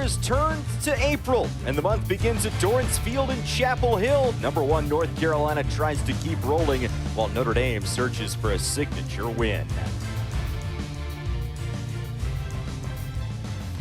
has turned to April, and the month begins at Dorrance Field in Chapel Hill. #1 North Carolina tries to keep rolling, while Notre Dame searches for a signature win.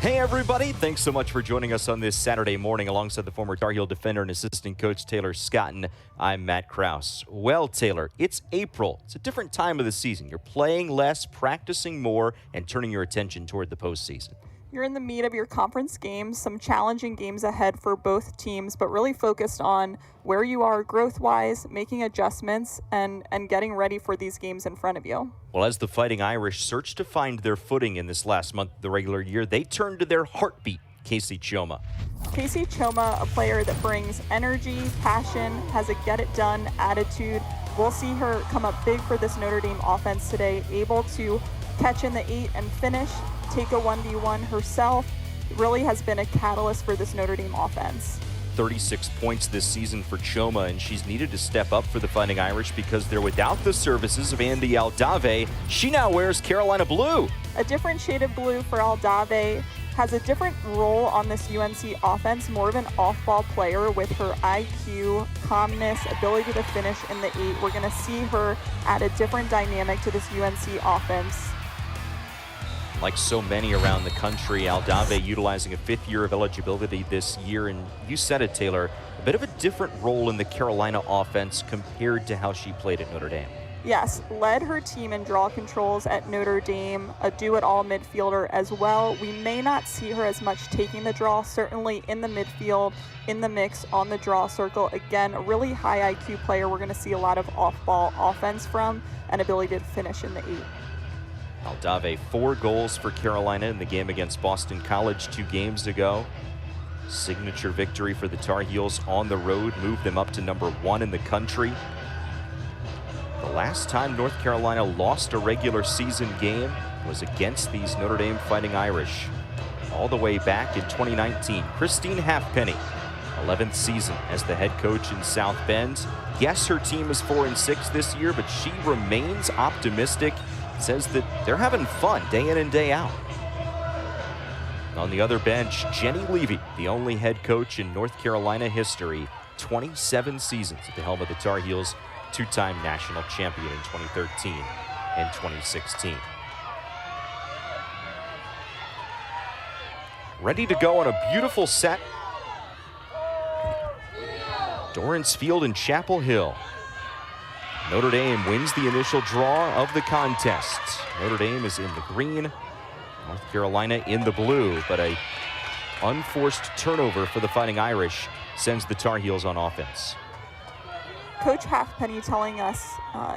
Hey everybody, thanks so much for joining us on this Saturday morning alongside the former Tar Heel defender and assistant coach Taylor Scotton. I'm Matt Krause. Well, Taylor, it's April. It's a different time of the season. You're playing less, practicing more, and turning your attention toward the postseason. You're in the meat of your conference games, some challenging games ahead for both teams, but really focused on where you are growth-wise, making adjustments, and getting ready for these games in front of you. Well, as the Fighting Irish search to find their footing in this last month of the regular year, they turn to their heartbeat, Casey Choma. Casey Choma, a player that brings energy, passion, has a get-it-done attitude. We'll see her come up big for this Notre Dame offense today, able to catch in the 8 and finish, take a 1v1 herself. Really has been a catalyst for this Notre Dame offense. 36 points this season for Choma, and she's needed to step up for the Fighting Irish because they're without the services of Andy Aldave. She now wears Carolina blue. A different shade of blue for Aldave. Has a different role on this UNC offense, more of an off-ball player with her IQ, calmness, ability to finish in the 8. We're going to see her add a different dynamic to this UNC offense. Like so many around the country, Aldave utilizing a 5th year of eligibility this year, and you said it, Taylor, a bit of a different role in the Carolina offense compared to how she played at Notre Dame. Yes, led her team in draw controls at Notre Dame, a do-it-all midfielder as well. We may not see her as much taking the draw, certainly in the midfield, in the mix, on the draw circle. Again, a really high IQ player we're going to see a lot of off-ball offense from, and ability to finish in the 8. Aldave, 4 goals for Carolina in the game against Boston College 2 games ago. Signature victory for the Tar Heels on the road, moved them up to #1 in the country. The last time North Carolina lost a regular season game was against these Notre Dame Fighting Irish, all the way back in 2019. Christine Halfpenny, 11th season as the head coach in South Bend. Yes, her team is 4-6 this year, but she remains optimistic. Says that they're having fun day in and day out. On the other bench, Jenny Levy, the only head coach in North Carolina history, 27 seasons at the helm of the Tar Heels, 2-time national champion in 2013 and 2016. Ready to go on a beautiful set. Dorrance Field in Chapel Hill. Notre Dame wins the initial draw of the contest. Notre Dame is in the green, North Carolina in the blue, but a unforced turnover for the Fighting Irish sends the Tar Heels on offense. Coach Halfpenny telling us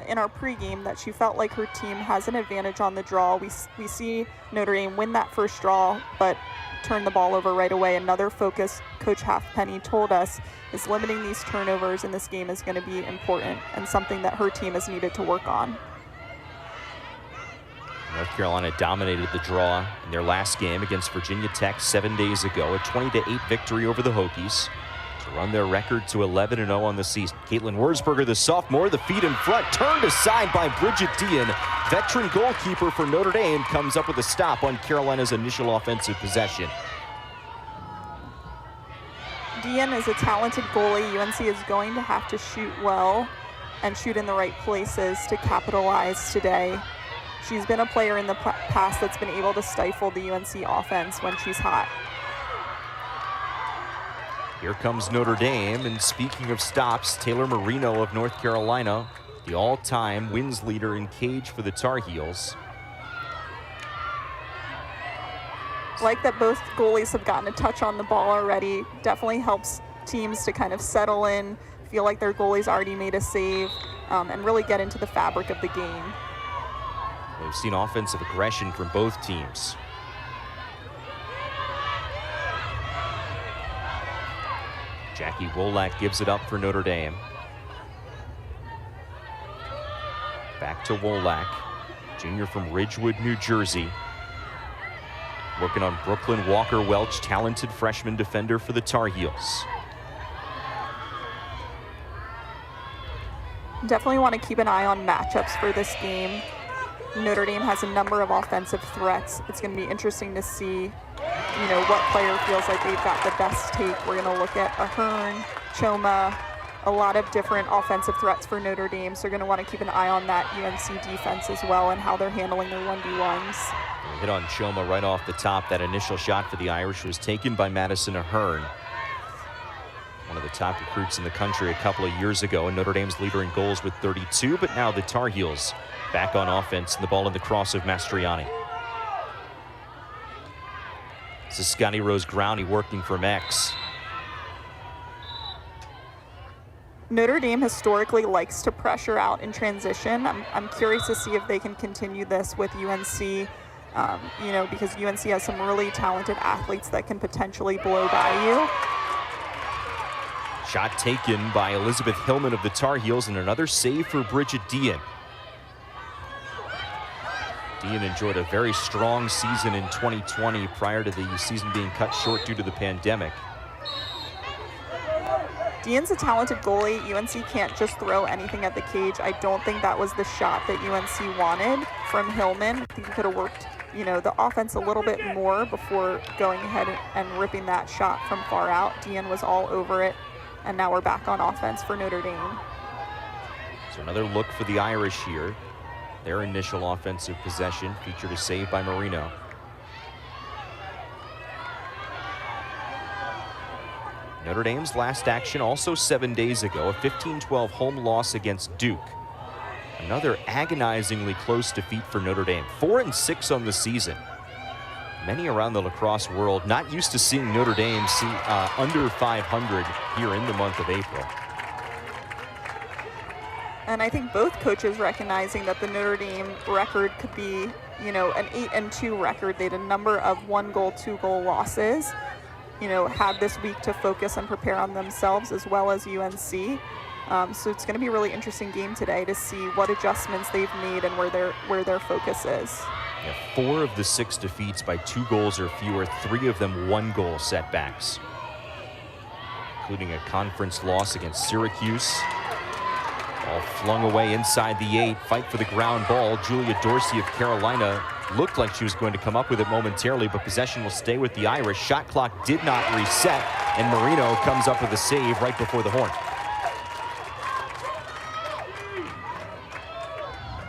in our pregame that she felt like her team has an advantage on the draw. We see Notre Dame win that first draw, but turn the ball over right away. Another focus Coach Halfpenny told us is limiting these turnovers in this game is going to be important and something that her team has needed to work on. North Carolina dominated the draw in their last game against Virginia Tech 7 days ago, a 20-8 victory over the Hokies to run their record to 11-0 on the season. Caitlin Wurzberger, the sophomore, the feed in front, turned aside by Bridget Dean. Veteran goalkeeper for Notre Dame comes up with a stop on Carolina's initial offensive possession. Dean is a talented goalie. UNC is going to have to shoot well and shoot in the right places to capitalize today. She's been a player in the past that's been able to stifle the UNC offense when she's hot. Here comes Notre Dame, and speaking of stops, Taylor Marino of North Carolina, the all-time wins leader in cage for the Tar Heels. Like that both goalies have gotten a touch on the ball already. Definitely helps teams to kind of settle in, feel like their goalie's already made a save, and really get into the fabric of the game. We've seen offensive aggression from both teams. Jackie Wolak gives it up for Notre Dame. Back to Wolak, junior from Ridgewood, New Jersey. Working on Brooklyn Walker-Welch, talented freshman defender for the Tar Heels. Definitely want to keep an eye on matchups for this game. Notre Dame has a number of offensive threats. It's going to be interesting to see, what player feels like they've got the best take. We're going to look at Ahern, Choma, a lot of different offensive threats for Notre Dame. So you're going to want to keep an eye on that UNC defense as well and how they're handling their 1v1s. Hit on Choma right off the top. That initial shot for the Irish was taken by Madison Ahern, one of the top recruits in the country a couple of years ago, and Notre Dame's leader in goals with 32. But now the Tar Heels back on offense, and the ball in the cross of Mastriani. This is Scotty Rose Growney working from X. Notre Dame historically likes to pressure out in transition. I'm curious to see if they can continue this with UNC, because UNC has some really talented athletes that can potentially blow by you. Shot taken by Elizabeth Hillman of the Tar Heels, and another save for Bridget Dean. Dean enjoyed a very strong season in 2020 prior to the season being cut short due to the pandemic. Dean's a talented goalie. UNC can't just throw anything at the cage. I don't think that was the shot that UNC wanted from Hillman. I think he could have worked, the offense a little bit more before going ahead and ripping that shot from far out. Dean was all over it, and now we're back on offense for Notre Dame. So another look for the Irish here. Their initial offensive possession featured a save by Marino. Notre Dame's last action also 7 days ago, a 15-12 home loss against Duke. Another agonizingly close defeat for Notre Dame, 4-6 on the season. Many around the lacrosse world not used to seeing Notre Dame under 500 here in the month of April. And I think both coaches recognizing that the Notre Dame record could be, an 8-2 record. They had a number of 1-goal, 2-goal losses. Had this week to focus and prepare on themselves as well as UNC. So it's going to be a really interesting game today to see what adjustments they've made and where their focus is. Yeah, 4 of the 6 defeats by 2 goals or fewer, 3 of them 1-goal setbacks, including a conference loss against Syracuse. Ball flung away inside the 8. Fight for the ground ball. Julia Dorsey of Carolina looked like she was going to come up with it momentarily, but possession will stay with the Irish. Shot clock did not reset, and Marino comes up with a save right before the horn.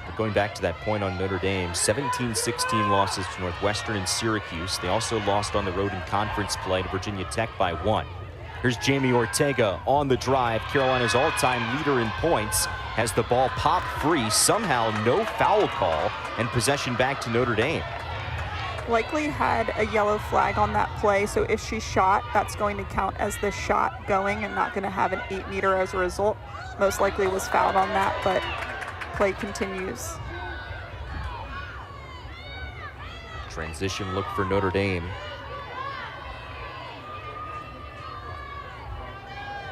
But going back to that point on Notre Dame, 17-16 losses to Northwestern and Syracuse. They also lost on the road in conference play to Virginia Tech by 1. Here's Jamie Ortega on the drive. Carolina's all-time leader in points has the ball pop free. Somehow no foul call, and possession back to Notre Dame. Likely had a yellow flag on that play, so if she shot, that's going to count as the shot going and not going to have an 8-meter as a result. Most likely was fouled on that, but play continues. Transition look for Notre Dame.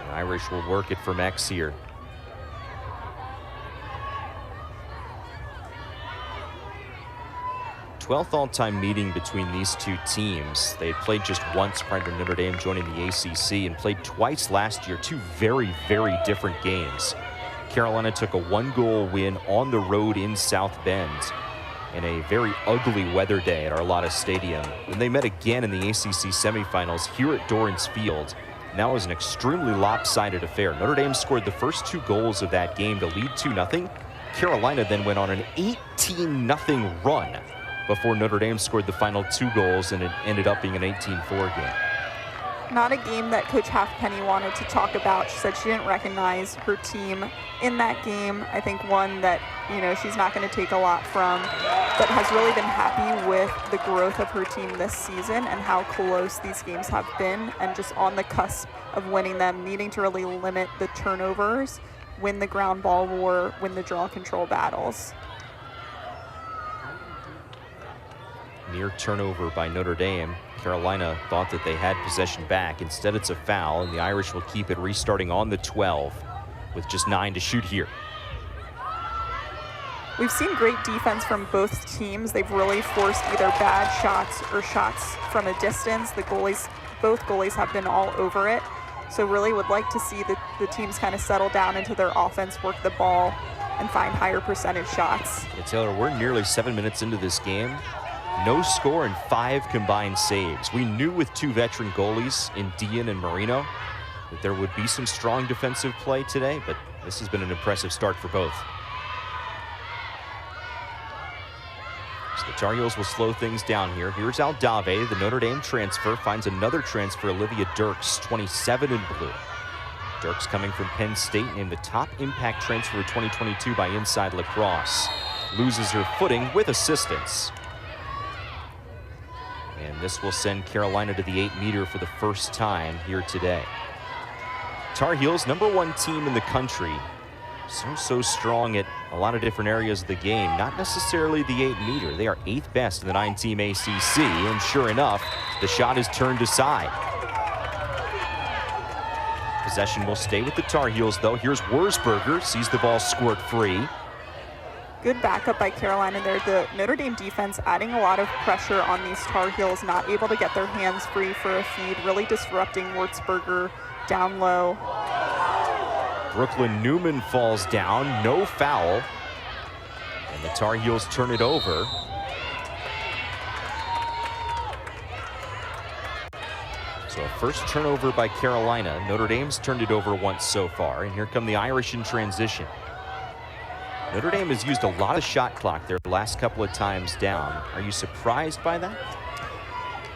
The Irish will work it from X here. 12th all-time meeting between these two teams. They had played just once prior to Notre Dame joining the ACC and played twice last year. 2 very, very different games. Carolina took a 1-goal win on the road in South Bend in a very ugly weather day at Arlotta Stadium. And they met again in the ACC semifinals here at Dorrance Field. And that was an extremely lopsided affair. Notre Dame scored the first 2 goals of that game to lead 2-0. Carolina then went on an 18-0 run before Notre Dame scored the final 2 goals, and it ended up being an 18-4 game. Not a game that Coach Halfpenny wanted to talk about. She said she didn't recognize her team in that game. I think one that, she's not going to take a lot from, but has really been happy with the growth of her team this season and how close these games have been, and just on the cusp of winning them, needing to really limit the turnovers, win the ground ball war, win the draw control battles. Near turnover by Notre Dame. Carolina thought that they had possession back. Instead, it's a foul, and the Irish will keep it, restarting on the 12 with just 9 to shoot here. We've seen great defense from both teams. They've really forced either bad shots or shots from a distance. Both goalies have been all over it. So really would like to see the teams kind of settle down into their offense, work the ball, and find higher percentage shots. Yeah, Taylor, we're nearly 7 minutes into this game. No score and 5 combined saves. We knew with 2 veteran goalies in Dean and Marino that there would be some strong defensive play today, but this has been an impressive start for both. So the Tar Heels will slow things down here. Here's Aldave, the Notre Dame transfer, finds another transfer, Olivia Dirks, 27 in blue. Dirks coming from Penn State, named the top impact transfer of 2022 by Inside Lacrosse. Loses her footing with assistance. And this will send Carolina to the 8-meter for the first time here today. Tar Heels, #1 team in the country. So strong at a lot of different areas of the game. Not necessarily the 8-meter. They are 8th best in the 9-team ACC. And sure enough, the shot is turned aside. Possession will stay with the Tar Heels, though. Here's Wurzburger, sees the ball squirt free. Good backup by Carolina there. The Notre Dame defense adding a lot of pressure on these Tar Heels, not able to get their hands free for a feed, really disrupting Wurzburger down low. Brooklyn Newman falls down, no foul. And the Tar Heels turn it over. So a first turnover by Carolina. Notre Dame's turned it over once so far, and here come the Irish in transition. Notre Dame has used a lot of shot clock their last couple of times down. Are you surprised by that?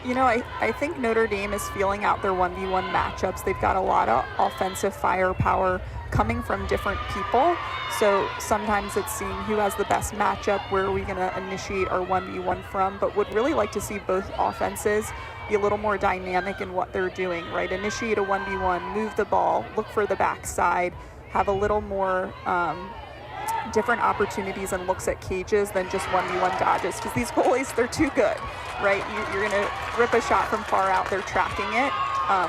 You know, I think Notre Dame is feeling out their 1v1 matchups. They've got a lot of offensive firepower coming from different people. So sometimes it's seeing who has the best matchup, where are we going to initiate our 1v1 from, but would really like to see both offenses be a little more dynamic in what they're doing, right? Initiate a 1v1, move the ball, look for the backside, have a little more different opportunities and looks at cages than just 1v1 dodges, because these goalies, they're too good, right? You're going to rip a shot from far out, they're tracking it.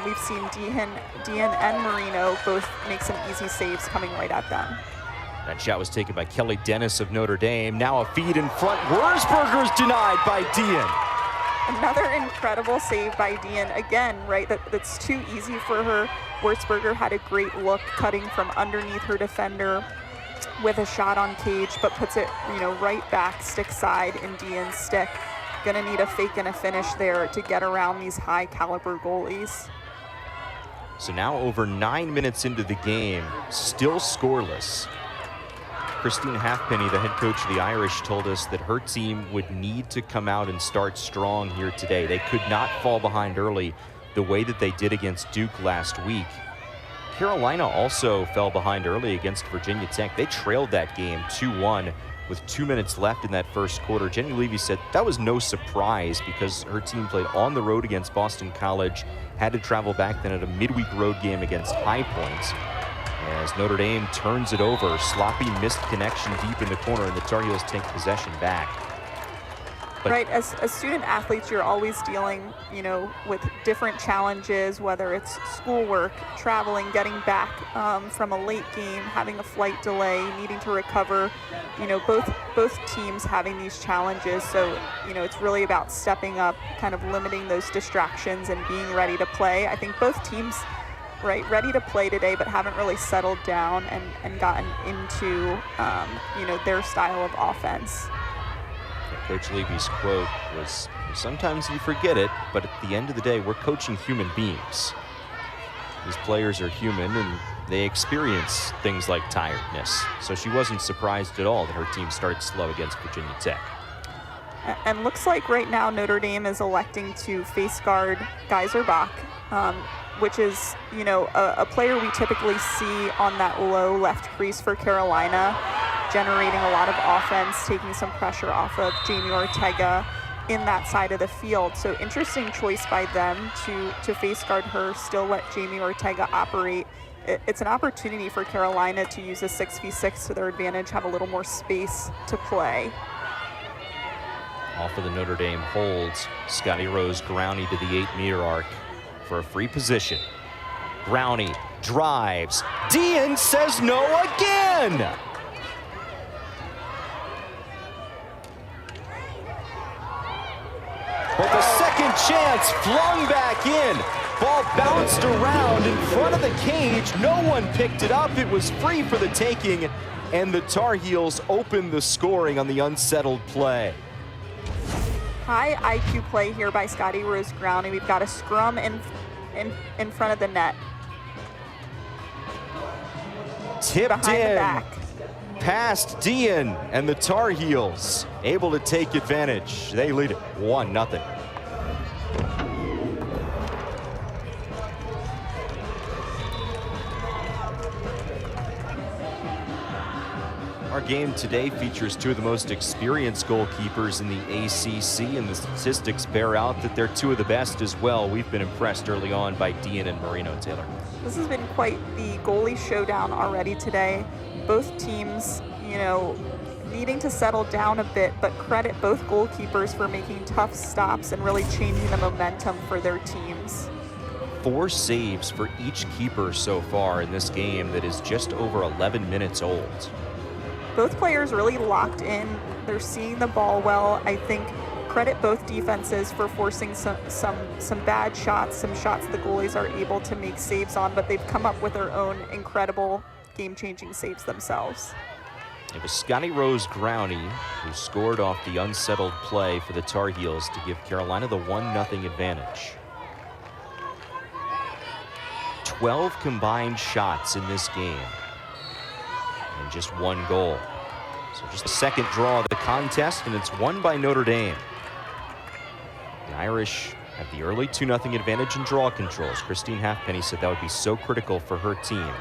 We've seen Dean and Marino both make some easy saves coming right at them. That shot was taken by Kelly Dennis of Notre Dame. Now a feed in front. Wurzburger's denied by Dean. Another incredible save by Dean. Again, right, that's too easy for her. Wurzburger had a great look cutting from underneath her defender with a shot on cage, but puts it, right back, stick side in Dean's stick. Gonna need a fake and a finish there to get around these high caliber goalies. So now over 9 minutes into the game, still scoreless. Christine Halfpenny, the head coach of the Irish, told us that her team would need to come out and start strong here today. They could not fall behind early the way that they did against Duke last week. Carolina also fell behind early against Virginia Tech. They trailed that game 2-1 with 2 minutes left in that first quarter. Jenny Levy said that was no surprise because her team played on the road against Boston College, had to travel back then at a midweek road game against High Point. As Notre Dame turns it over, sloppy missed connection deep in the corner, and the Tar Heels take possession back. But right, as student athletes, you're always dealing, with different challenges, whether it's schoolwork, traveling, getting back from a late game, having a flight delay, needing to recover. Both teams having these challenges. So, it's really about stepping up, kind of limiting those distractions and being ready to play. I think both teams, right, ready to play today, but haven't really settled down and gotten into, their style of offense. Coach Levy's quote was, "Sometimes you forget it, but at the end of the day, we're coaching human beings. These players are human and they experience things like tiredness." So she wasn't surprised at all that her team started slow against Virginia Tech. And looks like right now Notre Dame is electing to face guard Geiserbach, which is, a player we typically see on that low left crease for Carolina, generating a lot of offense, taking some pressure off of Jamie Ortega in that side of the field. So interesting choice by them to face guard her, still let Jamie Ortega operate. It's an opportunity for Carolina to use a 6v6 to their advantage, have a little more space to play. Off of the Notre Dame holds, Scotty Rose Growney to the 8-meter arc for a free position. Growney drives. Dean says no again! But the second chance flung back in. ball bounced around in front of the cage. No one picked it up. It was free for the taking, and the Tar Heels opened the scoring on the unsettled play. High IQ play here by Scotty Rose Growney. We've got a scrum in front of the net. Tipped Behind the in, back. past Dean, and the Tar Heels able to take advantage. They lead it 1-0. Our game today features two of the most experienced goalkeepers in the ACC, and the statistics bear out that they're two of the best as well. We've been impressed early on by Dean and Marino. Taylor. This has been quite the goalie showdown already today. Both teams, needing to settle down a bit, but credit both goalkeepers for making tough stops and really changing the momentum for their teams. 4 saves for each keeper so far in this game that is just over 11 minutes old. Both players really locked in. They're seeing the ball well. I think credit both defenses for forcing some bad shots, some shots the goalies are able to make saves on, but they've come up with their own incredible game-changing saves themselves. It was Scotty Rose Growney who scored off the unsettled play for the Tar Heels to give Carolina the 1-0 advantage. 12 combined shots in this game, and just 1 goal. So just the second draw of the contest, and it's won by Notre Dame. The Irish have the early 2-0 advantage in draw controls. Christine Halfpenny said that would be so critical for her team.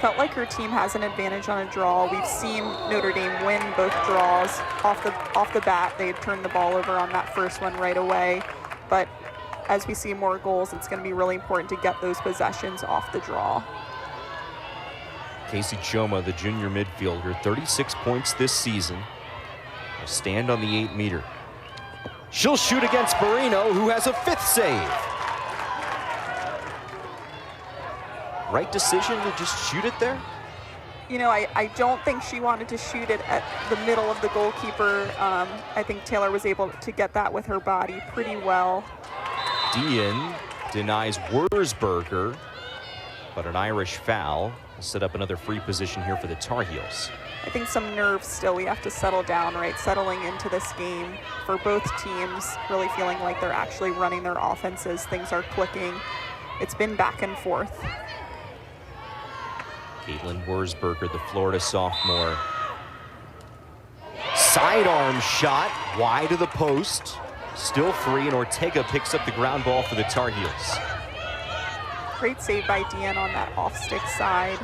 Felt like her team has an advantage on a draw. We've seen Notre Dame win both draws. Off the bat, they had turned the ball over on that first one right away. But as we see more goals, it's going to be really important to get those possessions off the draw. Casey Choma, the junior midfielder, 36 points this season. Will stand on the 8-meter. She'll shoot against Marino, who has a 5th save. Right decision to just shoot it there? I don't think she wanted to shoot it at the middle of the goalkeeper. I think Taylor was able to get that with her body pretty well. Dean denies Wurzberger, but an Irish foul will set up another free position here for the Tar Heels. I think some nerves still. We have to settle down, right? Settling into this game for both teams, really feeling like they're actually running their offenses. Things are clicking. It's been back and forth. Caitlin Wurzberger, the Florida sophomore. Sidearm shot wide of the post. Still free, and Ortega picks up the ground ball for the Tar Heels. Great save by Dean on that off-stick side.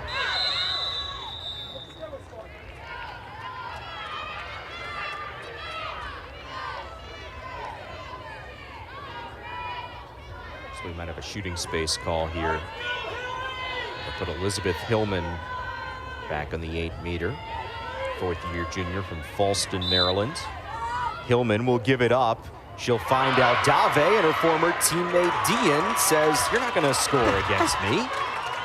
So we might have a shooting space call here. We'll put Elizabeth Hillman back on the 8-meter. 4th-year junior from Falston, Maryland. Hillman will give it up. She'll find Aldave, and her former teammate Dean says, "You're not going to score against me."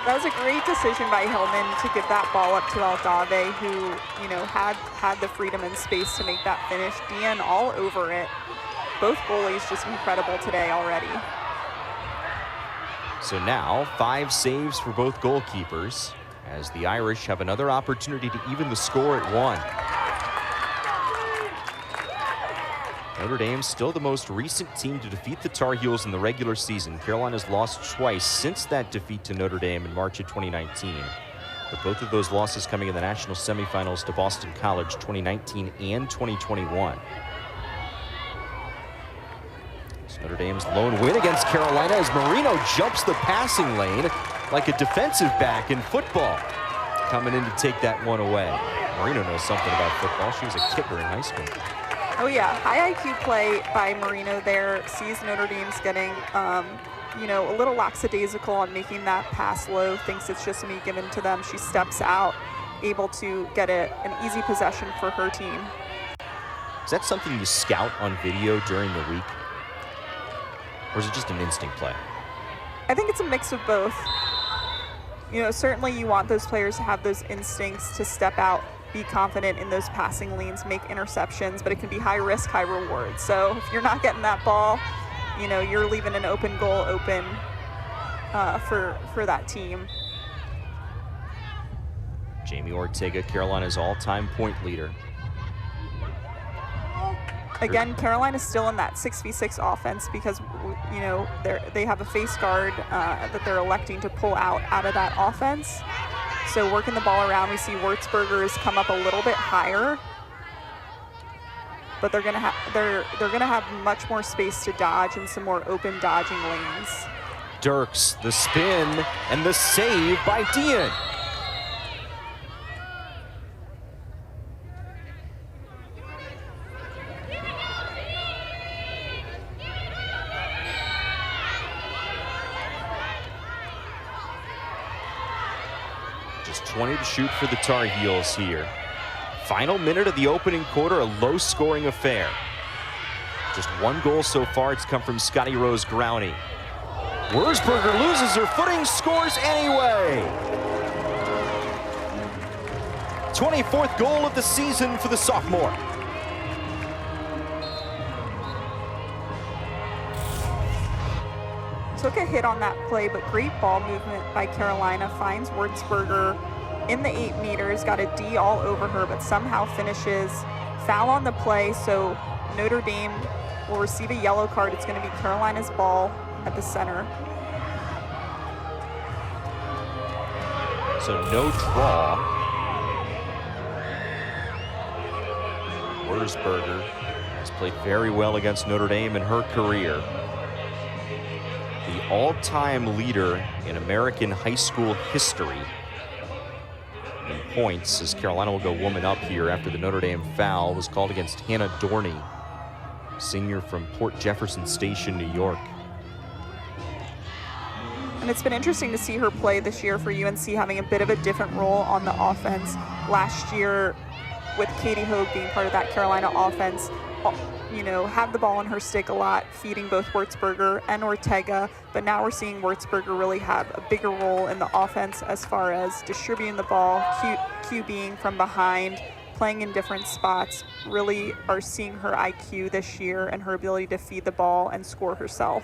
That was a great decision by Hillman to give that ball up to Aldave, who, had the freedom and space to make that finish. Dean all over it. Both goalies just incredible today already. So now 5 saves for both goalkeepers as the Irish have another opportunity to even the score at 1. Notre Dame still the most recent team to defeat the Tar Heels in the regular season. Carolina's lost twice since that defeat to Notre Dame in March of 2019. But both of those losses coming in the national semifinals to Boston College 2019 and 2021. So Notre Dame's lone win against Carolina as Marino jumps the passing lane like a defensive back in football. Coming in to take that one away. Marino knows something about football. She was a kicker in high school. Oh yeah, high IQ play by Marino there. Sees Notre Dame's getting, a little lackadaisical on making that pass low. Thinks it's just going to be given to them. She steps out, able to get an easy possession for her team. Is that something you scout on video during the week? Or is it just an instinct play? I think it's a mix of both. Certainly you want those players to have those instincts to step out, be confident in those passing lanes, make interceptions, but it can be high risk, high reward. So if you're not getting that ball, you're leaving an open goal open for that team. Jamie Ortega, Carolina's all-time point leader. Again, Carolina's still in that 6v6 offense because, you know, they have a face guard that they're electing to pull out of that offense. So working the ball around, we see Wurzburgers come up a little bit higher, but they're gonna have much more space to dodge and some more open dodging lanes. Dirks, the spin and the save by Dean. Just 20 to shoot for the Tar Heels here. Final minute of the opening quarter, a low-scoring affair. Just one goal so far. It's come from Scotty Rose Growney. Wurzburger loses her footing, scores anyway. 24th goal of the season for the sophomore. Took a hit on that play, but great ball movement by Carolina. Finds Wurzburger in the 8 meters, got a D all over her, but somehow finishes. Foul on the play, so Notre Dame will receive a yellow card. It's going to be Carolina's ball at the center. So no draw. Wurzburger has played very well against Notre Dame in her career. The all-time leader in American high school history in points, as Carolina will go woman up here after the Notre Dame foul was called against Hannah Dorney, senior from Port Jefferson Station, New York. And it's been interesting to see her play this year for UNC, having a bit of a different role on the offense. Last year, with Katie Hogue being part of that Carolina offense, you know, had the ball on her stick a lot, feeding both Wurzburger and Ortega. But now we're seeing Wurzburger really have a bigger role in the offense as far as distributing the ball, QBing from behind, playing in different spots. Really are seeing her IQ this year and her ability to feed the ball and score herself.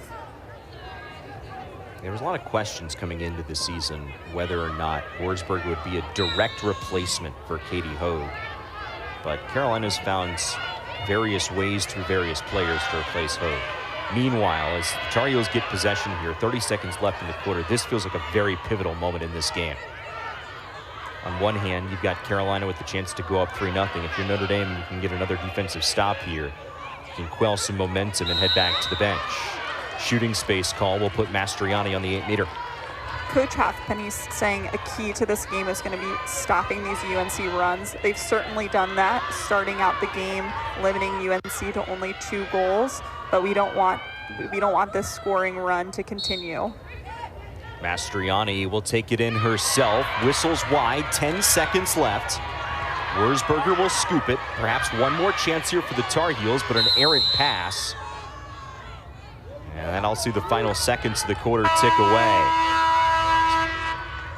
There was a lot of questions coming into the season whether or not Wurzburger would be a direct replacement for Katie Hogue. But Carolina's found various ways through various players to replace Hogue. Meanwhile, as the Tar Heels get possession here, 30 seconds left in the quarter, this feels like a very pivotal moment in this game. On one hand, you've got Carolina with the chance to go up 3-0. If you're Notre Dame, you can get another defensive stop here. You can quell some momentum and head back to the bench. Shooting space call will put Mastriani on the 8-meter. Coach Halfpenny's saying a key to this game is going to be stopping these UNC runs. They've certainly done that, starting out the game, limiting UNC to only 2 goals, but we don't want this scoring run to continue. Mastriani will take it in herself, whistles wide, 10 seconds left. Wurzburger will scoop it. Perhaps one more chance here for the Tar Heels, but an errant pass. And then I'll see the final seconds of the quarter tick away.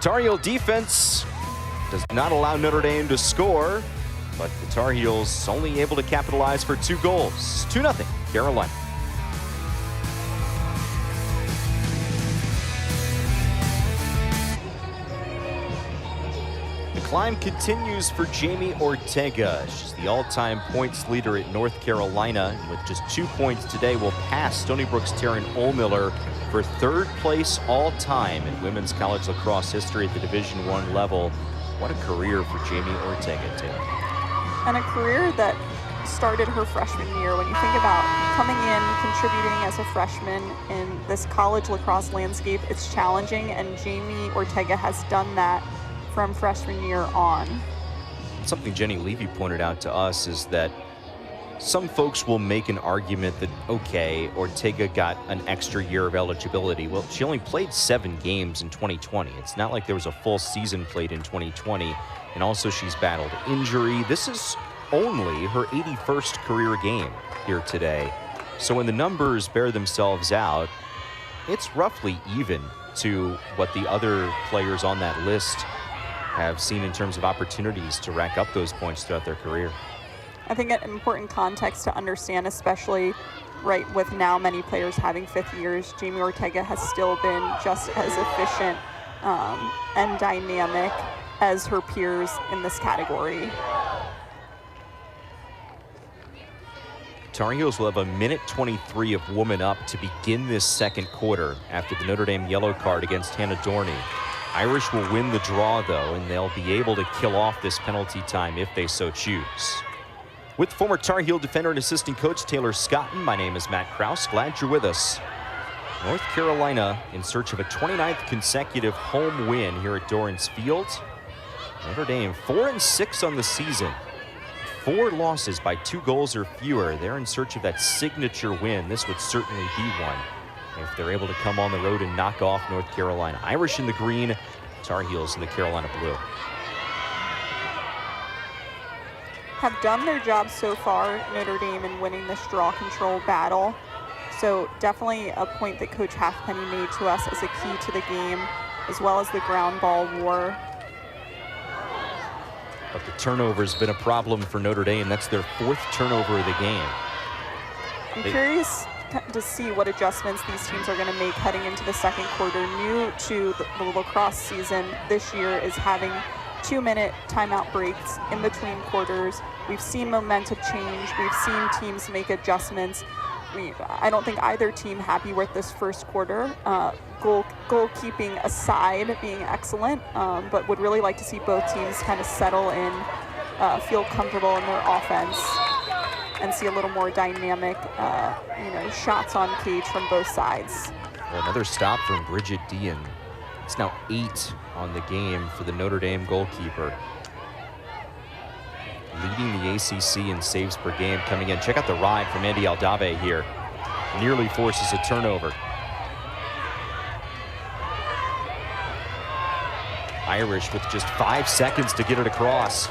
Tar Heel defense does not allow Notre Dame to score, but the Tar Heels only able to capitalize for 2 goals. 2-0, Carolina. The climb continues for Jamie Ortega. She's the all-time points leader at North Carolina, and with just 2 points today will pass Stony Brook's Taryn Ohlmiller for 3rd place all-time in women's college lacrosse history at the Division I level. What a career for Jamie Ortega, Taylor. And a career that started her freshman year. When you think about coming in, contributing as a freshman in this college lacrosse landscape, it's challenging, and Jamie Ortega has done that from freshman year on. Something Jenny Levy pointed out to us is that some folks will make an argument that, okay, Ortega got an extra year of eligibility. Well, she only played 7 games in 2020. It's not like there was a full season played in 2020. And also she's battled injury. This is only her 81st career game here today. So when the numbers bear themselves out, it's roughly even to what the other players on that list have seen in terms of opportunities to rack up those points throughout their career. I think an important context to understand, especially right, with now many players having 5th years, Jamie Ortega has still been just as efficient and dynamic as her peers in this category. Tar Heels will have a minute 23 of woman up to begin this second quarter after the Notre Dame yellow card against Hannah Dorney. Irish will win the draw, though, and they'll be able to kill off this penalty time if they so choose. With former Tar Heel defender and assistant coach Taylor Scotton, my name is Matt Kraus. Glad you're with us. North Carolina in search of a 29th consecutive home win here at Dorrance Field. Notre Dame 4-6 on the season. 4 losses by 2 goals or fewer. They're in search of that signature win. This would certainly be one if they're able to come on the road and knock off North Carolina. Irish in the green, Tar Heels in the Carolina blue. Have done their job so far, Notre Dame, in winning this draw control battle. So definitely a point that Coach Halfpenny made to us as a key to the game, as well as the ground ball war. But the turnover has been a problem for Notre Dame. That's their 4th turnover of the game. I'm curious to see what adjustments these teams are going to make heading into the second quarter. New to the lacrosse season this year is having 2-minute timeout breaks in between quarters. We've seen momentum change. We've seen teams make adjustments. I don't think either team happy with this first quarter. Goalkeeping aside, being excellent, but would really like to see both teams kind of settle in, feel comfortable in their offense, and see a little more dynamic, shots on cage from both sides. Well, another stop from Bridget Dean. It's now 8 on the game for the Notre Dame goalkeeper. Leading the ACC in saves per game coming in. Check out the ride from Andy Aldave here. Nearly forces a turnover. Irish with just 5 seconds to get it across.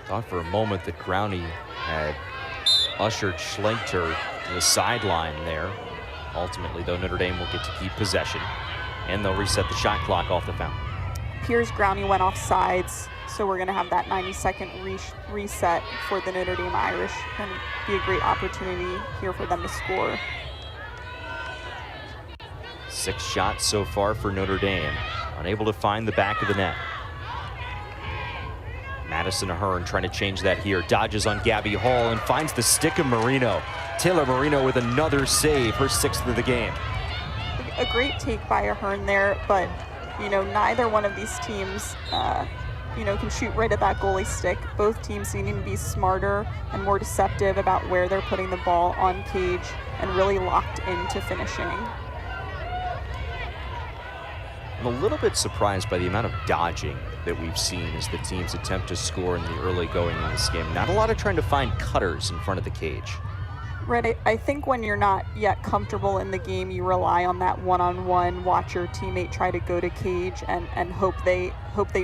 Thought for a moment that Growney had ushered Schlegter to the sideline there. Ultimately, though, Notre Dame will get to keep possession, and they'll reset the shot clock off the fountain. Piers Growney went off sides, so we're going to have that 90-second reset for the Notre Dame Irish. Going to be a great opportunity here for them to score. 6 shots so far for Notre Dame. Unable to find the back of the net. Madison Ahern trying to change that here. Dodges on Gabby Hall and finds the stick of Marino. Taylor Marino with another save, her 6th of the game. A great take by Ahern there, but neither one of these teams can shoot right at that goalie stick. Both teams needing to be smarter and more deceptive about where they're putting the ball on cage and really locked into finishing. I'm a little bit surprised by the amount of dodging that we've seen as the teams attempt to score in the early going in this game. Not a lot of trying to find cutters in front of the cage. Right, I think when you're not yet comfortable in the game, you rely on that one-on-one, watch your teammate try to go to cage and hope they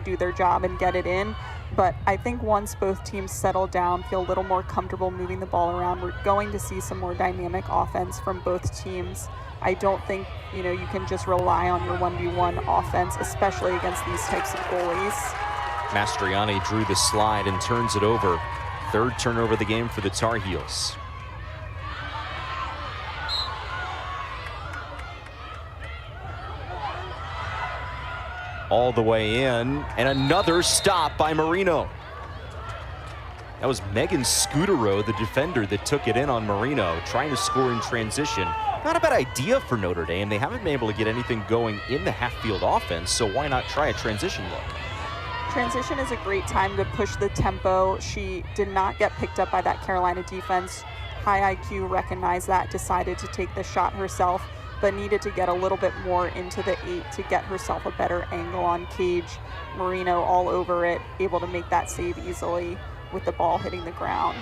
do their job and get it in. But I think once both teams settle down, feel a little more comfortable moving the ball around, we're going to see some more dynamic offense from both teams. I don't think, you can just rely on your 1v1 offense, especially against these types of goalies. Mastriani drew the slide and turns it over. 3rd turnover of the game for the Tar Heels. All the way in, and another stop by Marino. That was Megan Scudero, the defender, that took it in on Marino, trying to score in transition. Not a bad idea for Notre Dame. They haven't been able to get anything going in the half-field offense, so why not try a transition look? Transition is a great time to push the tempo. She did not get picked up by that Carolina defense. High IQ recognized that, decided to take the shot herself, but needed to get a little bit more into the 8 to get herself a better angle on cage. Marino all over it, able to make that save easily with the ball hitting the ground.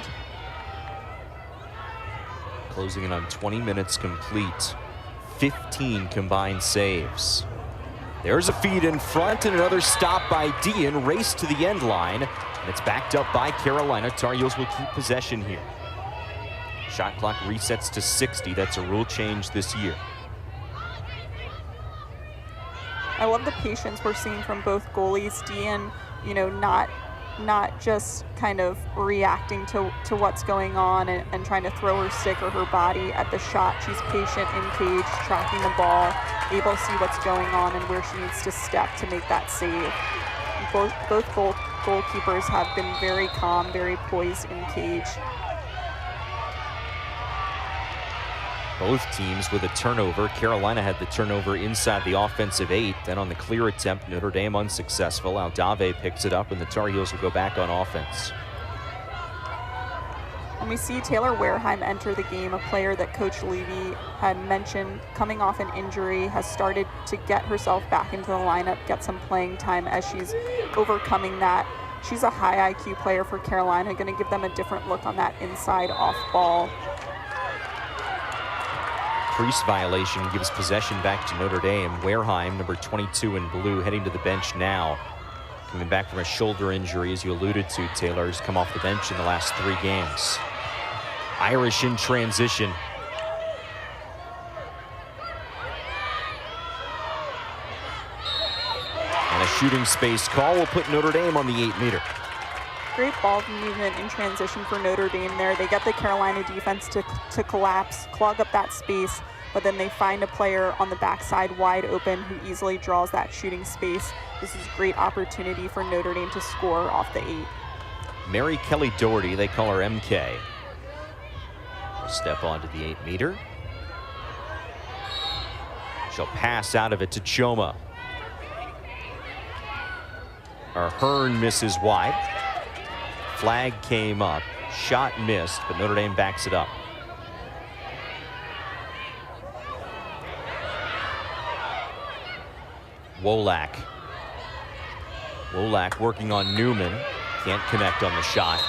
Closing in on 20 minutes complete. 15 combined saves. There's a feed in front and another stop by Dean. Race to the end line, and it's backed up by Carolina. Tar Heels will keep possession here. Shot clock resets to 60. That's a rule change this year. I love the patience we're seeing from both goalies. Dean, not just kind of reacting to what's going on and trying to throw her stick or her body at the shot. She's patient in cage, tracking the ball, able to see what's going on and where she needs to step to make that save. Both goalkeepers have been very calm, very poised in cage. Both teams with a turnover. Carolina had the turnover inside the offensive 8. Then on the clear attempt, Notre Dame unsuccessful. Aldave picks it up and the Tar Heels will go back on offense. And we see Taylor Wareheim enter the game, a player that Coach Levy had mentioned coming off an injury, has started to get herself back into the lineup, get some playing time as she's overcoming that. She's a high IQ player for Carolina, going to give them a different look on that inside off ball. Crease violation gives possession back to Notre Dame. Wareheim, number 22 in blue, heading to the bench now. Coming back from a shoulder injury, as you alluded to, Taylor's come off the bench in the last 3 games. Irish in transition. And a shooting space call will put Notre Dame on the 8-meter. Great ball movement in transition for Notre Dame there. They get the Carolina defense to collapse, clog up that space, but then they find a player on the backside wide open who easily draws that shooting space. This is a great opportunity for Notre Dame to score off the 8. Mary Kelly Doherty, they call her MK. Will step onto the 8-meter. She'll pass out of it to Choma. Ahern misses wide. Flag came up, shot missed, but Notre Dame backs it up. Wolak working on Newman, can't connect on the shot.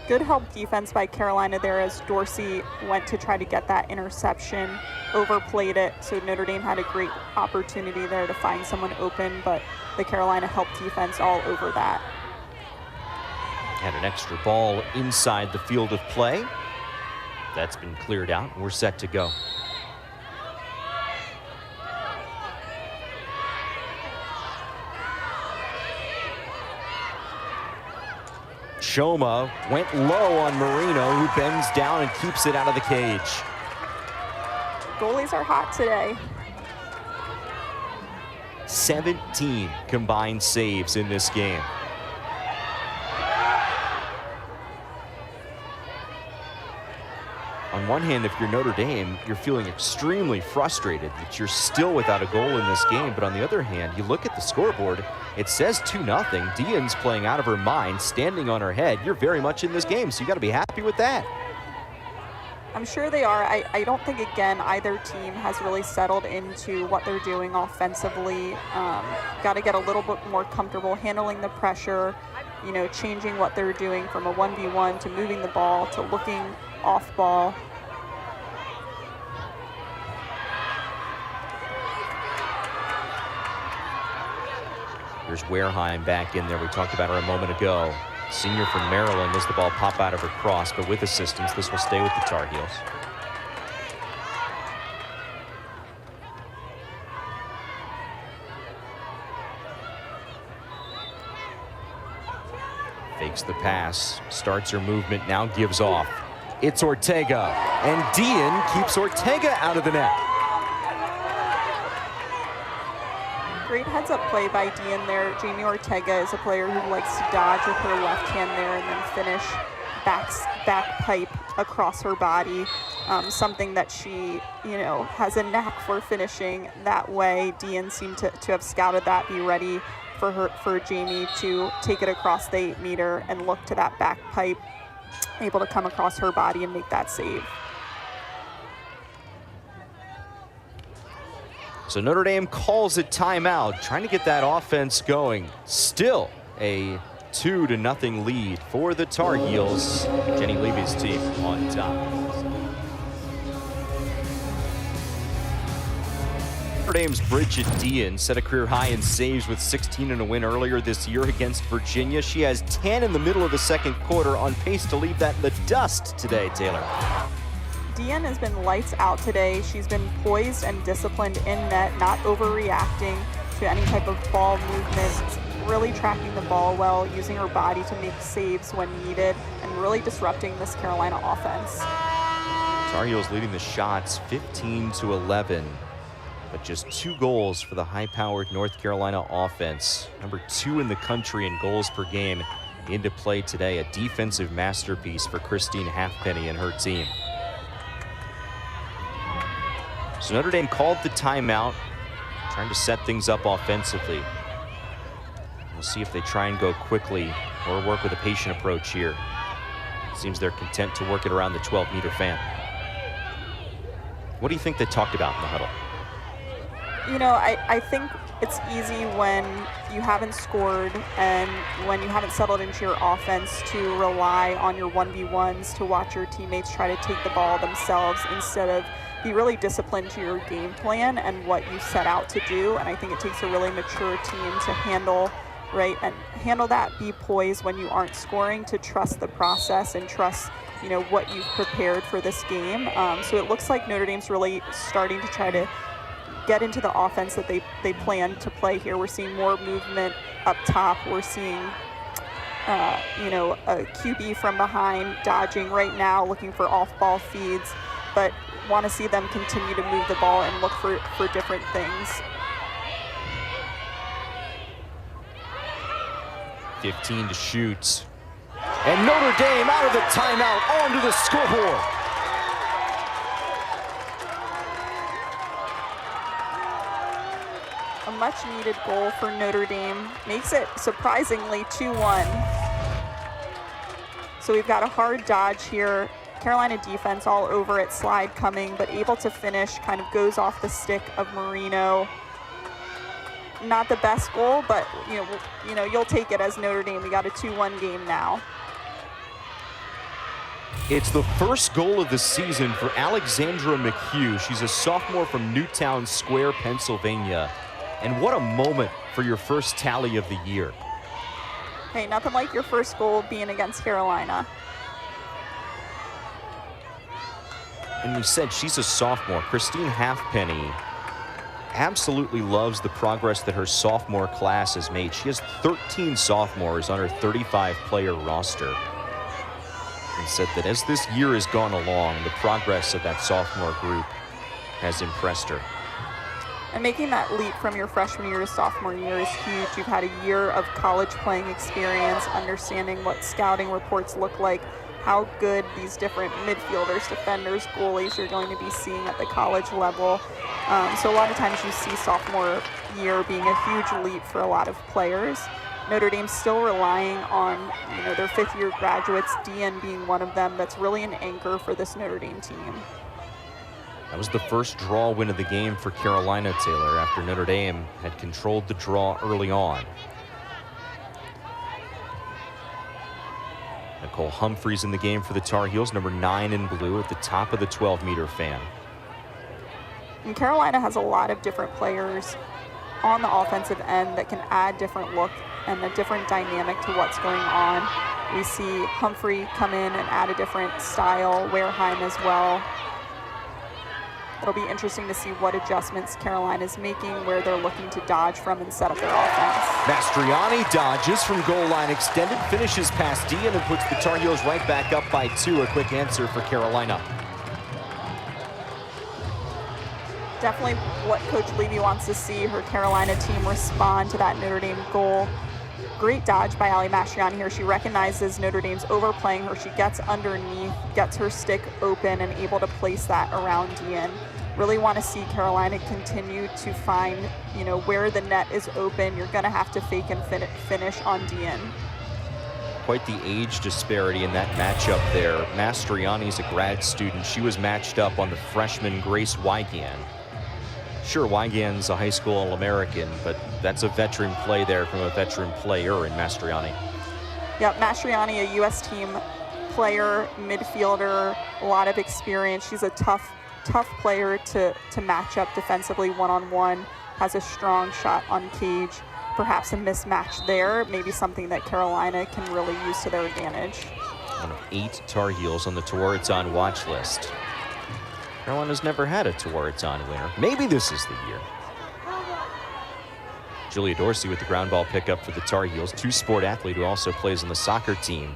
Good help defense by Carolina there as Dorsey went to try to get that interception, overplayed it, so Notre Dame had a great opportunity there to find someone open, but the Carolina help defense all over that. Had an extra ball inside the field of play. That's been cleared out, and we're set to go. Choma went low on Marino, who bends down and keeps it out of the cage. Goalies are hot today. 17 combined saves in this game. On one hand, if you're Notre Dame, you're feeling extremely frustrated that you're still without a goal in this game. But on the other hand, you look at the scoreboard, it says 2-0. Dean's playing out of her mind, standing on her head. You're very much in this game, so you got to be happy with that. I'm sure they are. I don't think, again, either team has really settled into what they're doing offensively. Got to get a little bit more comfortable handling the pressure, changing what they're doing from a 1v1 to moving the ball to looking off ball. Here's Wareheim back in there. We talked about her a moment ago. Senior from Maryland as the ball pop out of her cross, but with assistance, this will stay with the Tar Heels. Fakes the pass, starts her movement, now gives off. It's Ortega, and Dean keeps Ortega out of the net. Great heads-up play by Dean there. Jamie Ortega is a player who likes to dodge with her left hand there and then finish back pipe across her body. Something that she, has a knack for finishing that way. Dean seemed to have scouted that, be ready for Jamie to take it across the 8-meter and look to that back pipe, able to come across her body and make that save. So Notre Dame calls a timeout, trying to get that offense going. Still a 2-0 lead for the Tar Heels. Jenny Levy's team on top. Notre Dame's Bridget Dean set a career high in saves with 16 in a win earlier this year against Virginia. She has 10 in the middle of the second quarter, on pace to leave that in the dust today, Taylor. Dean has been lights out today. She's been poised and disciplined in net, not overreacting to any type of ball movement, really tracking the ball well, using her body to make saves when needed, and really disrupting this Carolina offense. Tar Heels leading the shots 15-11, but just 2 goals for the high-powered North Carolina offense. Number 2 in the country in goals per game into play today. A defensive masterpiece for Christine Halfpenny and her team. So Notre Dame called the timeout, trying to set things up offensively. We'll see if they try and go quickly or work with a patient approach here. Seems they're content to work it around the 12-meter fan. What do you think they talked about in the huddle? You know, I think it's easy when you haven't scored and when you haven't settled into your offense to rely on your 1v1s, to watch your teammates try to take the ball themselves instead of be really disciplined to your game plan and what you set out to do. And I think it takes a really mature team to handle that, be poised when you aren't scoring, to trust the process and trust, you know, what you've prepared for this game. So it looks like Notre Dame's really starting to try to get into the offense that they plan to play here. We're seeing more movement up top. We're seeing, you know, a QB from behind dodging right now, looking for off-ball feeds, but want to see them continue to move the ball and look for different things. 15 to shoot. And Notre Dame out of the timeout onto the scoreboard. A much-needed goal for Notre Dame. Makes it surprisingly 2-1. So we've got a hard dodge here. Carolina defense all over it, slide coming, but able to finish, kind of goes off the stick of Marino. Not the best goal, but you know, you'll take it as Notre Dame. We got a 2-1 game now. It's the first goal of the season for Alexandra Mchugh. She's a sophomore from Newtown Square, Pennsylvania. And what a moment for your first tally of the year. Hey, nothing like your first goal being against Carolina. And we said she's a sophomore. Christine Halfpenny absolutely loves the progress that her sophomore class has made. She has 13 sophomores on her 35-player roster. And said that as this year has gone along, the progress of that sophomore group has impressed her. And making that leap from your freshman year to sophomore year is huge. You've had a year of college playing experience, understanding what scouting reports look like, how good these different midfielders, defenders, goalies you're going to be seeing at the college level. So a lot of times you see sophomore year being a huge leap for a lot of players. Notre Dame's still relying on, you know, their fifth-year graduates, DN being one of them. That's really an anchor for this Notre Dame team. That was the first draw win of the game for Carolina, Taylor, after Notre Dame had controlled the draw early on. Nicole Humphrey's in the game for the Tar Heels, number 9 in blue, at the top of the 12-meter fan. And Carolina has a lot of different players on the offensive end that can add different look and a different dynamic to what's going on. We see Humphrey come in and add a different style, Wareheim as well. It'll be interesting to see what adjustments Carolina's making, where they're looking to dodge from and set up their offense. Mastriani dodges from goal line extended, finishes past Dean and puts the Tar Heels right back up by 2. A quick answer for Carolina. Definitely what Coach Levy wants to see her Carolina team respond to that Notre Dame goal. Great dodge by Ali Mastriani here. She recognizes Notre Dame's overplaying her. She gets underneath, gets her stick open, and able to place that around Dean. Really want to see Carolina continue to find, you know, where the net is open. You're going to have to fake and finish on Dean. Quite the age disparity in that matchup there. Mastriani's a grad student. She was matched up on the freshman Grace Wigan. Sure, Wigan's a high school All-American, but that's a veteran play there from a veteran player in Mastriani. Yep, Mastriani, a U.S. team player, midfielder, a lot of experience. She's a tough tough player to match up defensively one-on-one, has a strong shot on cage. Perhaps a mismatch there, maybe something that Carolina can really use to their advantage. One of 8 Tar Heels on the Tewaaraton watch list. Carolina's never had a Tewaaraton winner. Maybe this is the year. Julia Dorsey with the ground ball pickup for the Tar Heels, two-sport athlete who also plays on the soccer team.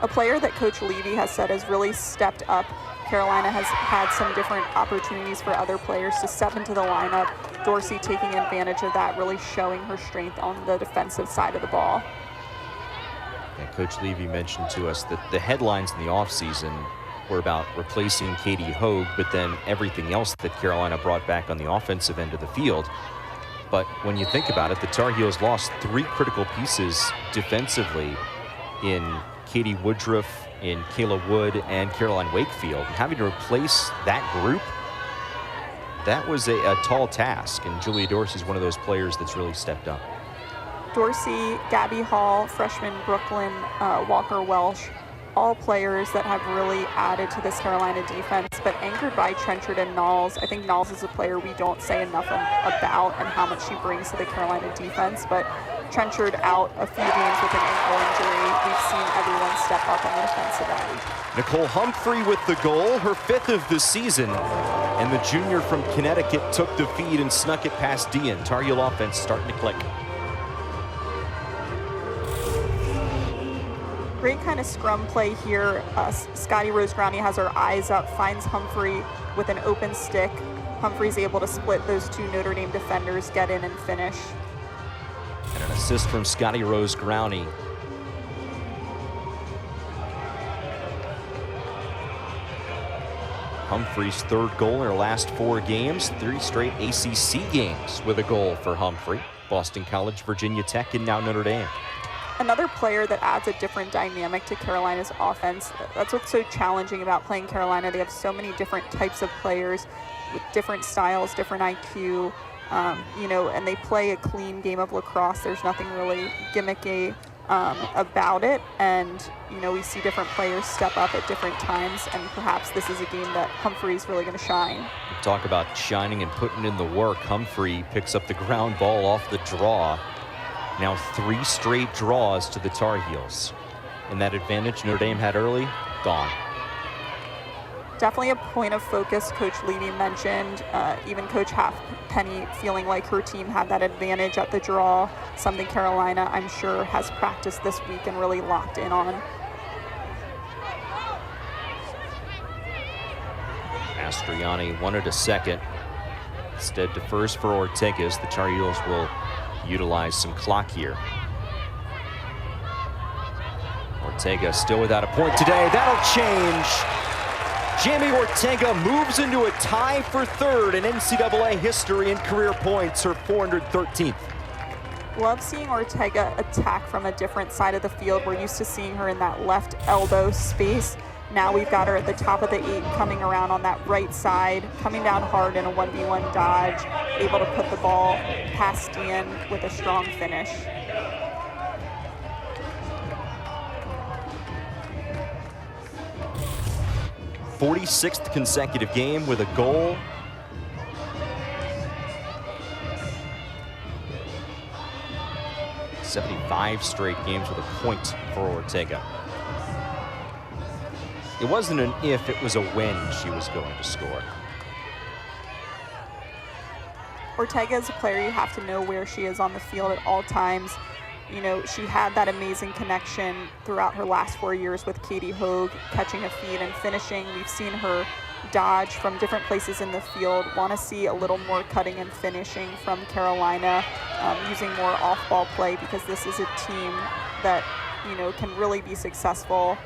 A player that Coach Levy has said has really stepped up. Carolina has had some different opportunities for other players to step into the lineup. Dorsey taking advantage of that, really showing her strength on the defensive side of the ball. And Coach Levy mentioned to us that the headlines in the offseason were about replacing Katie Hogue, but then everything else that Carolina brought back on the offensive end of the field. But when you think about it, the Tar Heels lost 3 critical pieces defensively in Katie Woodruff, in Kayla Wood, and Caroline Wakefield. And having to replace that group, that was a tall task. And Julia Dorsey's one of those players that's really stepped up. Dorsey, Gabby Hall, freshman Brooklyn, Walker Welsh, all players that have really added to this Carolina defense, but anchored by Trenchard and Nalls. I think Nalls is a player we don't say enough about and how much she brings to the Carolina defense, but Trenchard out a few games with an ankle injury. We've seen everyone step up on the defensive end. Nicole Humphrey with the goal, her 5th of the season. And the junior from Connecticut took the feed and snuck it past Dean. Tar Heel offense starting to click. Great kind of scrum play here. Scotty Rose Growney has her eyes up, finds Humphrey with an open stick. Humphrey's able to split those 2 Notre Dame defenders, get in and finish. And an assist from Scotty Rose Growney. Humphrey's 3rd goal in her last 4 games, 3 straight ACC games with a goal for Humphrey. Boston College, Virginia Tech, and now Notre Dame. Another player that adds a different dynamic to Carolina's offense. That's what's so challenging about playing Carolina. They have so many different types of players with different styles, different IQ, and they play a clean game of lacrosse. There's nothing really gimmicky about it. And, we see different players step up at different times, and perhaps this is a game that Humphrey's really going to shine. Talk about shining and putting in the work. Humphrey picks up the ground ball off the draw. Now 3 straight draws to the Tar Heels. And that advantage Notre Dame had early, gone. Definitely a point of focus. Coach Levy mentioned, even Coach Halfpenny feeling like her team had that advantage at the draw, something Carolina, I'm sure, has practiced this week and really locked in on. Mastriani wanted a second. Instead defers for Ortega's. The Tar Heels will utilize some clock here. Ortega still without a point today. That'll change. Jamie Ortega moves into a tie for 3rd in NCAA history in career points, her 413th. Love seeing Ortega attack from a different side of the field. We're used to seeing her in that left elbow space. Now we've got her at the top of the 8, coming around on that right side, coming down hard in a 1v1 dodge, able to put the ball past Dean with a strong finish. '46th consecutive game with a goal. '75 straight games with a point for Ortega. It wasn't an if, it was a when she was going to score. Ortega is a player you have to know where she is on the field at all times. She had that amazing connection throughout her last 4 years with Katie Hogue, catching a feed and finishing. We've seen her dodge from different places in the field. Want to see a little more cutting and finishing from Carolina, using more off-ball play, because this is a team that, can really be successful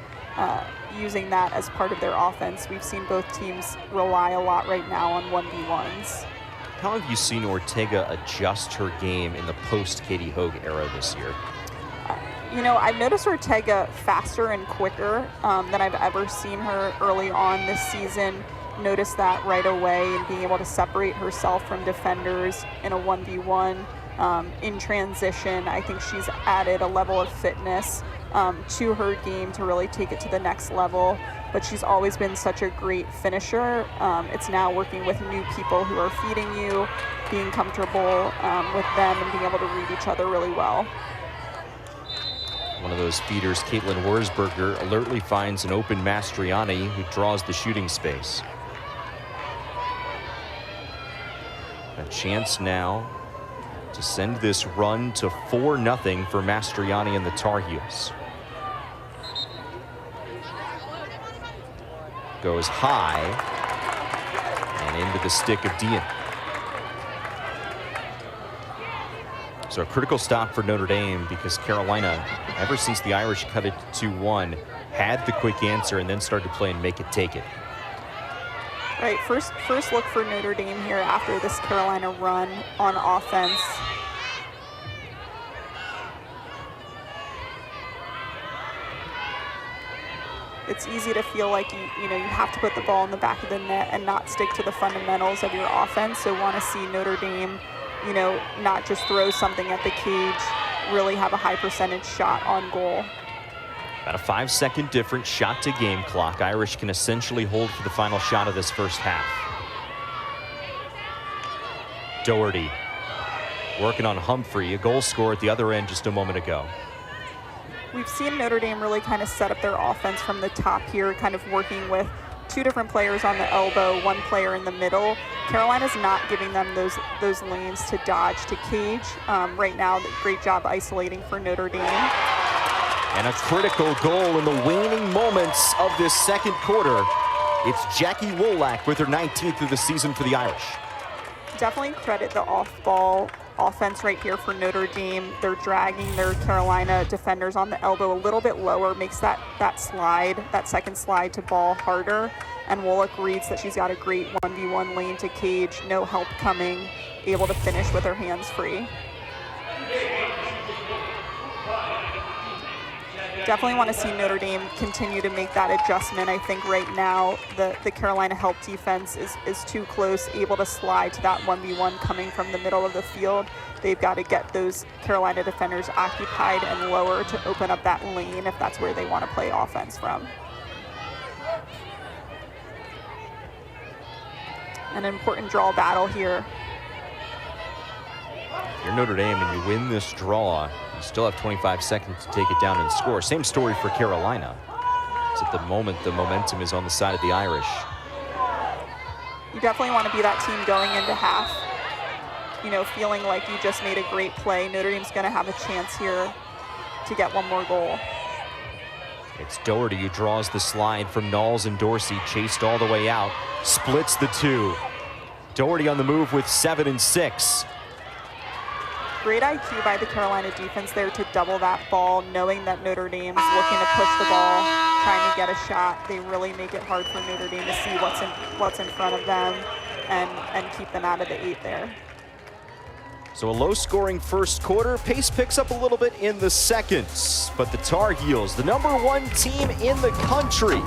using that as part of their offense. We've seen both teams rely a lot right now on 1v1s. How have you seen Ortega adjust her game in the post-Katie Hogue era this year? I've noticed Ortega faster and quicker than I've ever seen her early on this season. Noticed that right away, and being able to separate herself from defenders in a 1v1 in transition. I think she's added a level of fitness to her game to really take it to the next level. but she's always been such a great finisher. It's now working with new people who are feeding you, being comfortable with them and being able to read each other really well. One of those feeders, Caitlin Wurzberger, alertly finds an open Mastriani who draws the shooting space. A chance now to send this run to 4-0 for Mastriani and the Tar Heels. Goes high and into the stick of Dean. So a critical stop for Notre Dame, because Carolina, ever since the Irish cut it to 2-1, had the quick answer and then started to play and make it take it. Right, first look for Notre Dame here after this Carolina run on offense. It's easy to feel like you have to put the ball in the back of the net and not stick to the fundamentals of your offense. So want to see Notre Dame, not just throw something at the cage, really have a high percentage shot on goal. About a 5-second difference, shot to game clock. Irish can essentially hold for the final shot of this first half. Doherty working on Humphrey, a goal scorer at the other end just a moment ago. We've seen Notre Dame really kind of set up their offense from the top here, kind of working with two different players on the elbow, one player in the middle. Carolina's not giving them those lanes to dodge to cage. Right now, great job isolating for Notre Dame. And a critical goal in the waning moments of this second quarter. It's Jackie Wolak with her 19th of the season for the Irish. Definitely credit the off-ball offense right here for Notre Dame. They're dragging their Carolina defenders on the elbow a little bit lower, makes that second slide to ball harder. And Wolak reads that she's got a great 1v1 lane to cage, no help coming, able to finish with her hands free. Definitely want to see Notre Dame continue to make that adjustment. I think right now the Carolina help defense is too close, able to slide to that 1v1 coming from the middle of the field. They've got to get those Carolina defenders occupied and lower to open up that lane if that's where they want to play offense from. An important draw battle here. If you're Notre Dame and you win this draw, you still have 25 seconds to take it down and score. Same story for Carolina. So at the moment, the momentum is on the side of the Irish. You definitely want to be that team going into half, feeling like you just made a great play. Notre Dame's going to have a chance here to get one more goal. It's Doherty who draws the slide from Nalls and Dorsey, chased all the way out, splits the two. Doherty on the move with 7 and 6. Great IQ by the Carolina defense there to double that ball, knowing that Notre Dame's looking to push the ball, trying to get a shot. They really make it hard for Notre Dame to see what's in front of them and keep them out of the 8 there. So a low-scoring first quarter. Pace picks up a little bit in the second. But the Tar Heels, the #1 team in the country,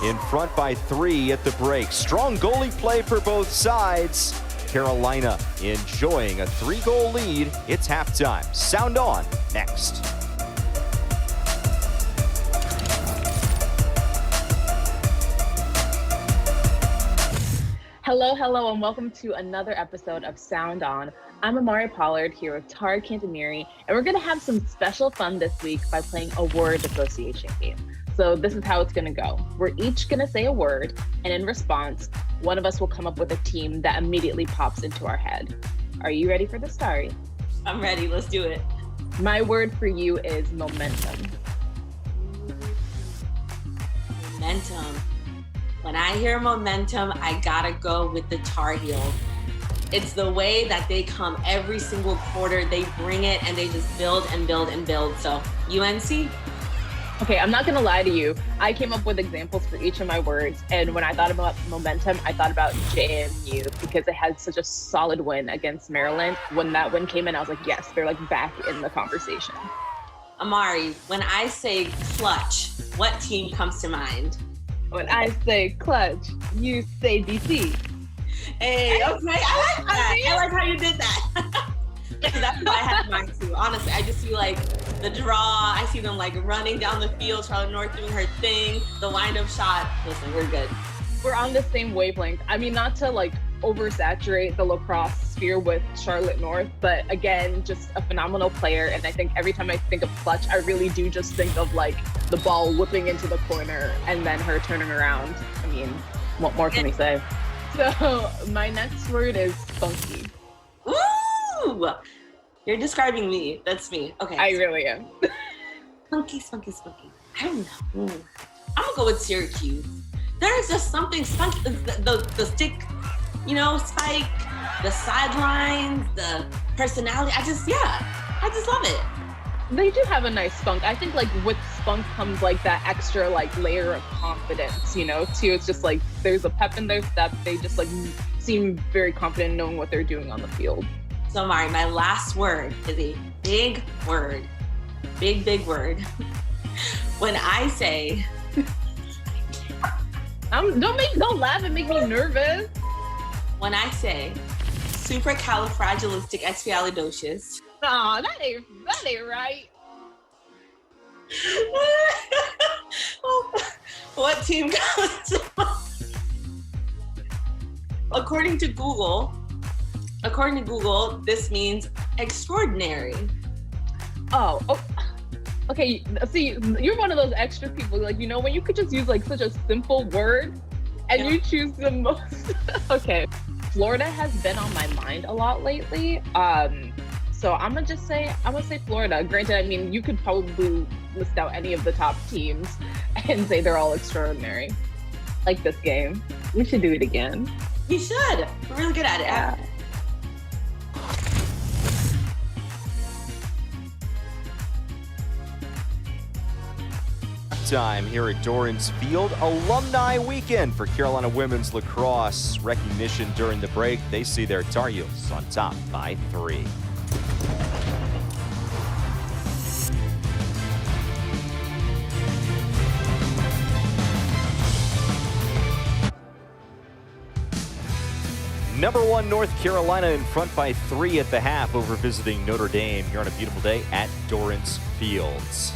in front by 3 at the break. Strong goalie play for both sides. Carolina enjoying a 3-goal lead. It's halftime. Sound on next. Hello, and welcome to another episode of Sound On. I'm Amari Pollard here with Tara Cantoneri, and we're going to have some special fun this week by playing a word association game. So this is how it's going to go. We're each going to say a word, and in response, one of us will come up with a team that immediately pops into our head. Are you ready for this, Tari? I'm ready. Let's do it. My word for you is momentum. Momentum. When I hear momentum, I gotta go with the Tar Heels. It's the way that they come every single quarter. They bring it and they just build and build and build. So UNC. Okay, I'm not gonna lie to you. I came up with examples for each of my words, and when I thought about momentum, I thought about JMU because it had such a solid win against Maryland. When that win came in, I was like, yes, they're like back in the conversation. Amari, when I say clutch, what team comes to mind? When I say clutch, you say DC. Hey, okay, I like that. I like how you did that. So that's why I had mine too. Honestly, I just see like the draw. I see them like running down the field, Charlotte North doing her thing, the wind-up shot. Listen, we're good. We're on the same wavelength. I mean, not to like oversaturate the lacrosse sphere with Charlotte North, but again, just a phenomenal player. And I think every time I think of clutch, I really do just think of like the ball whipping into the corner and then her turning around. I mean, what more can we say? So my next word is spunky. Ooh! You're describing me. That's me. Okay. I really am. Spunky. I don't know. I'm gonna go with Syracuse. There's just something spunky. The stick, you know, spike, the sidelines, the personality. I just love it. They do have a nice spunk. I think like with spunk comes like that extra like layer of confidence, you know, too. It's just like there's a pep in their step. They just like seem very confident in knowing what they're doing on the field. So Mari, my last word is a big word. Big word. When I say don't laugh and make me nervous. When I say supercalifragilisticexpialidocious. Nah, that ain't right. What team goes? According to Google, this means extraordinary. Oh, okay. See, you're one of those extra people, like, you know, when you could just use like such a simple word and you choose the most. Okay. Florida has been on my mind a lot lately. So I'm gonna say Florida. Granted, I mean, you could probably list out any of the top teams and say they're all extraordinary. Like this game. We should do it again. We should. We're really good at it. Yeah. Time here at Dorrance Field. Alumni weekend for Carolina women's lacrosse. Recognition during the break. They see their Tar Heels on top by 3. Number 1 North Carolina in front by 3 at the half over visiting Notre Dame here on a beautiful day at Dorrance Fields.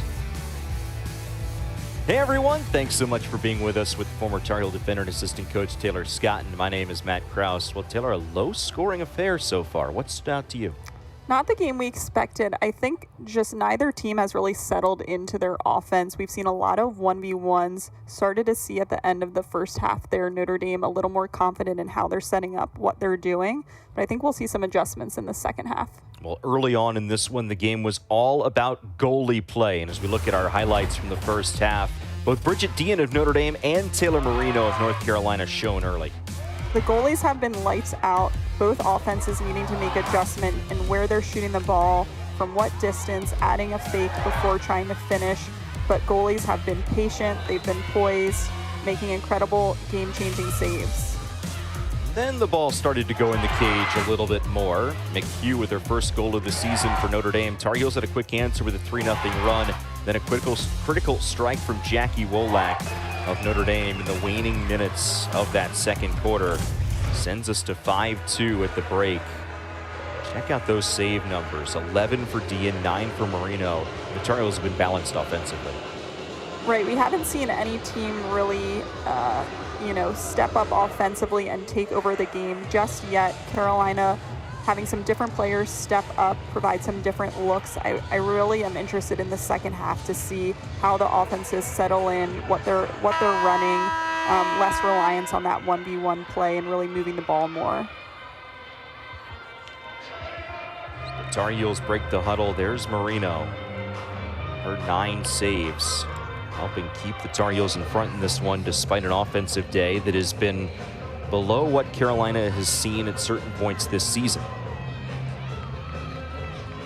Hey everyone, thanks so much for being with us with former Tar Heel defender and assistant coach Taylor Scott, and my name is Matt Krause. Well, Taylor, a low-scoring affair so far. What stood out to you? Not the game we expected. I think just neither team has really settled into their offense. We've seen a lot of 1v1s. Started to see at the end of the first half there, Notre Dame a little more confident in how they're setting up what they're doing. But I think we'll see some adjustments in the second half. Well, early on in this one, the game was all about goalie play. And as we look at our highlights from the first half, both Bridget Dean of Notre Dame and Taylor Marino of North Carolina shone early. The goalies have been lights out, both offenses needing to make adjustment in where they're shooting the ball, from what distance, adding a fake before trying to finish. But goalies have been patient, they've been poised, making incredible game-changing saves. Then the ball started to go in the cage a little bit more. Mchugh with her first goal of the season for Notre Dame. Tar Heels had a quick answer with a 3-0 run. Then a critical strike from Jackie Wolak of Notre Dame in the waning minutes of that second quarter. Sends us to 5-2 at the break. Check out those save numbers. 11 for Dean, 9 for Marino. The Tar Heels have been balanced offensively. Right, we haven't seen any team really, step up offensively and take over the game just yet. Carolina having some different players step up, provide some different looks. I really am interested in the second half to see how the offenses settle in, what they're running, less reliance on that 1v1 play and really moving the ball more. The Tar Heels break the huddle. There's Marino. Her 9 saves, helping keep the Tar Heels in front in this one despite an offensive day that has been below what Carolina has seen at certain points this season.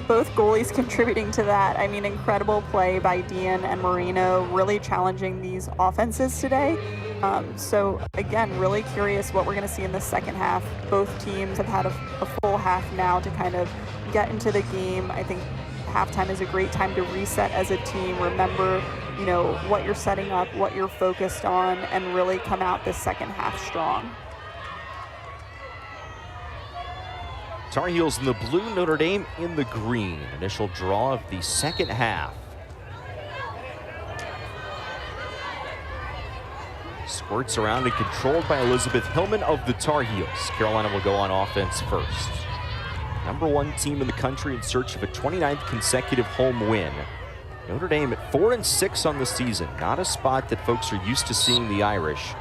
Both goalies contributing to that. I mean, incredible play by Dean and Marino, really challenging these offenses today. So again, really curious what we're going to see in the second half. Both teams have had a full half now to kind of get into the game. I think halftime is a great time to reset as a team. Remember, what you're setting up, what you're focused on, and really come out this second half strong. Tar Heels in the blue, Notre Dame in the green. Initial draw of the second half. Squirts around and controlled by Elizabeth Hillman of the Tar Heels. Carolina will go on offense first. #1 team in the country in search of a 29th consecutive home win. Notre Dame at 4-6 on the season. Not a spot that folks are used to seeing the Irish.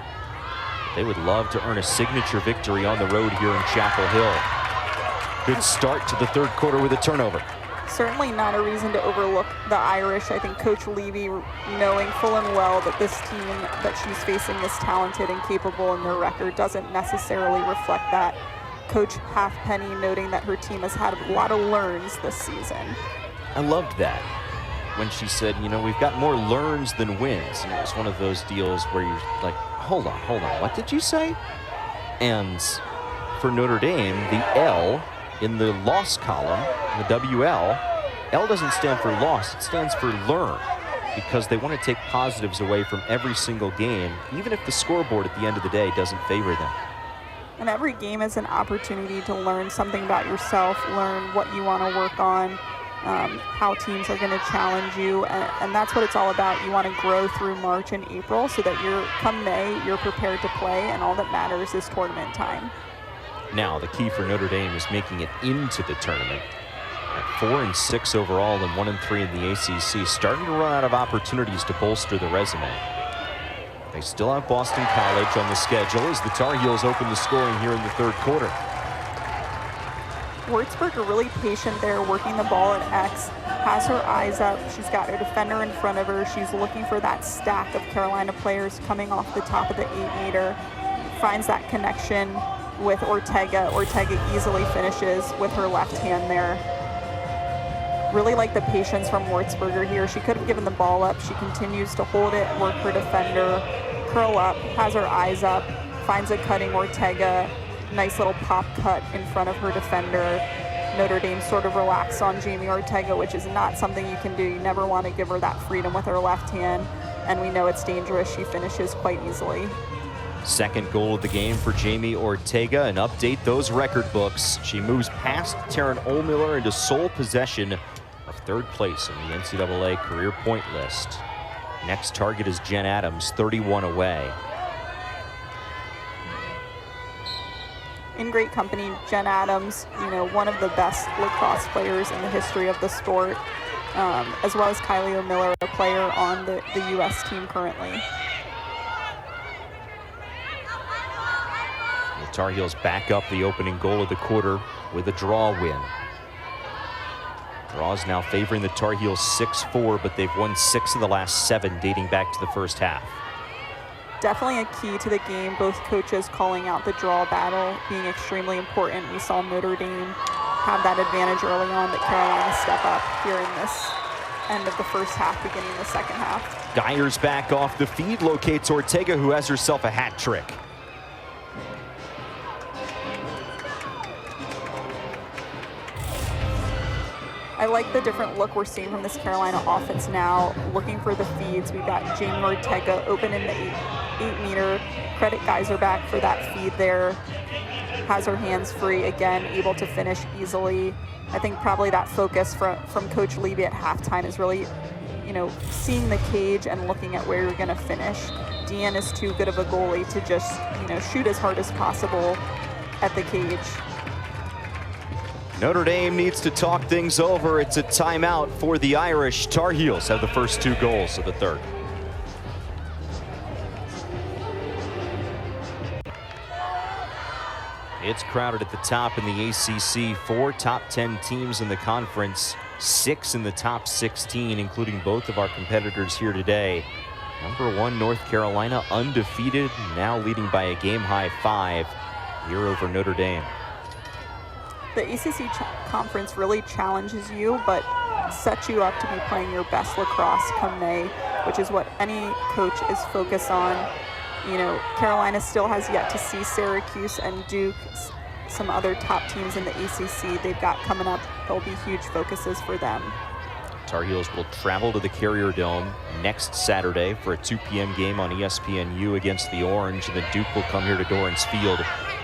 They would love to earn a signature victory on the road here in Chapel Hill. Good start to the third quarter with a turnover. Certainly not a reason to overlook the Irish. I think Coach Levy, knowing full and well that this team that she's facing is talented and capable, and their record doesn't necessarily reflect that. Coach Halfpenny noting that her team has had a lot of learns this season. I loved that when she said, you know, we've got more learns than wins. And it was one of those deals where you're like, hold on, what did you say? And for Notre Dame, the L in the loss column, the WL, L doesn't stand for loss, it stands for learn, because they want to take positives away from every single game, even if the scoreboard at the end of the day doesn't favor them. And every game is an opportunity to learn something about yourself, learn what you want to work on, how teams are going to challenge you, and that's what it's all about. You want to grow through March and April so that come May, you're prepared to play, and all that matters is tournament time. Now, the key for Notre Dame is making it into the tournament. At 4-6 overall and 1-3 in the ACC, starting to run out of opportunities to bolster the resume. They still have Boston College on the schedule as the Tar Heels open the scoring here in the third quarter. Würzburger really patient there, working the ball at X, has her eyes up. She's got her defender in front of her. She's looking for that stack of Carolina players coming off the top of the 8-meter. Finds that connection with Ortega. Ortega easily finishes with her left hand there. Really like the patience from Würzburger here. She could have given the ball up. She continues to hold it, work her defender, curl up, has her eyes up, finds a cutting Ortega. Nice little pop cut in front of her defender. Notre Dame sort of relaxed on Jamie Ortega, which is not something you can do. You never want to give her that freedom with her left hand, and we know it's dangerous. She finishes quite easily. Second goal of the game for Jamie Ortega, and update those record books. She moves past Taryn Ohlmiller into sole possession of third place in the NCAA career point list. Next target is Jen Adams, 31 away. In great company, Jen Adams, one of the best lacrosse players in the history of the sport, as well as Kylie O'Miller, a player on the U.S. team currently. The Tar Heels back up the opening goal of the quarter with a draw win. Draws now favoring the Tar Heels 6-4, but they've won 6 of the last 7 dating back to the first half. Definitely a key to the game. Both coaches calling out the draw battle being extremely important. We saw Notre Dame have that advantage early on, that Carolina step up here in this end of the first half, beginning the second half. Dyer's back off the feed, locates Ortega, who has herself a hat trick. I like the different look we're seeing from this Carolina offense now, looking for the feeds. We've got Jamie Ortega open in the 8-meter. Credit Geyser back for that feed there. Has her hands free, again, able to finish easily. I think probably that focus from Coach Levy at halftime is really, seeing the cage and looking at where you're going to finish. Deanne is too good of a goalie to just, shoot as hard as possible at the cage. Notre Dame needs to talk things over. It's a timeout for the Irish. Tar Heels have the first 2 goals of the third. It's crowded at the top in the ACC. 4 top 10 teams in the conference, 6 in the top 16, including both of our competitors here today. #1 North Carolina, undefeated, now leading by a game-high 5 here over Notre Dame. The ACC conference really challenges you, but sets you up to be playing your best lacrosse come May, which is what any coach is focused on. Carolina still has yet to see Syracuse and Duke, some other top teams in the ACC they've got coming up. They'll be huge focuses for them. Tar Heels will travel to the Carrier Dome next Saturday for a 2 p.m. game on ESPNU against the Orange, and then Duke will come here to Dorrance Field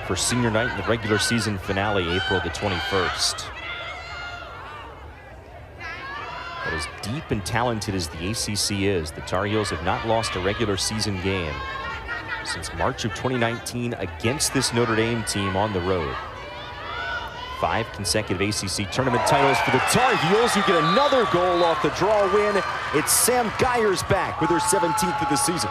for senior night in the regular season finale, April the 21st. But as deep and talented as the ACC is, the Tar Heels have not lost a regular season game since March of 2019 against this Notre Dame team on the road. 5 consecutive ACC tournament titles for the Tar Heels, who get another goal off the draw win. It's Sam Geyersbach with her 17th of the season.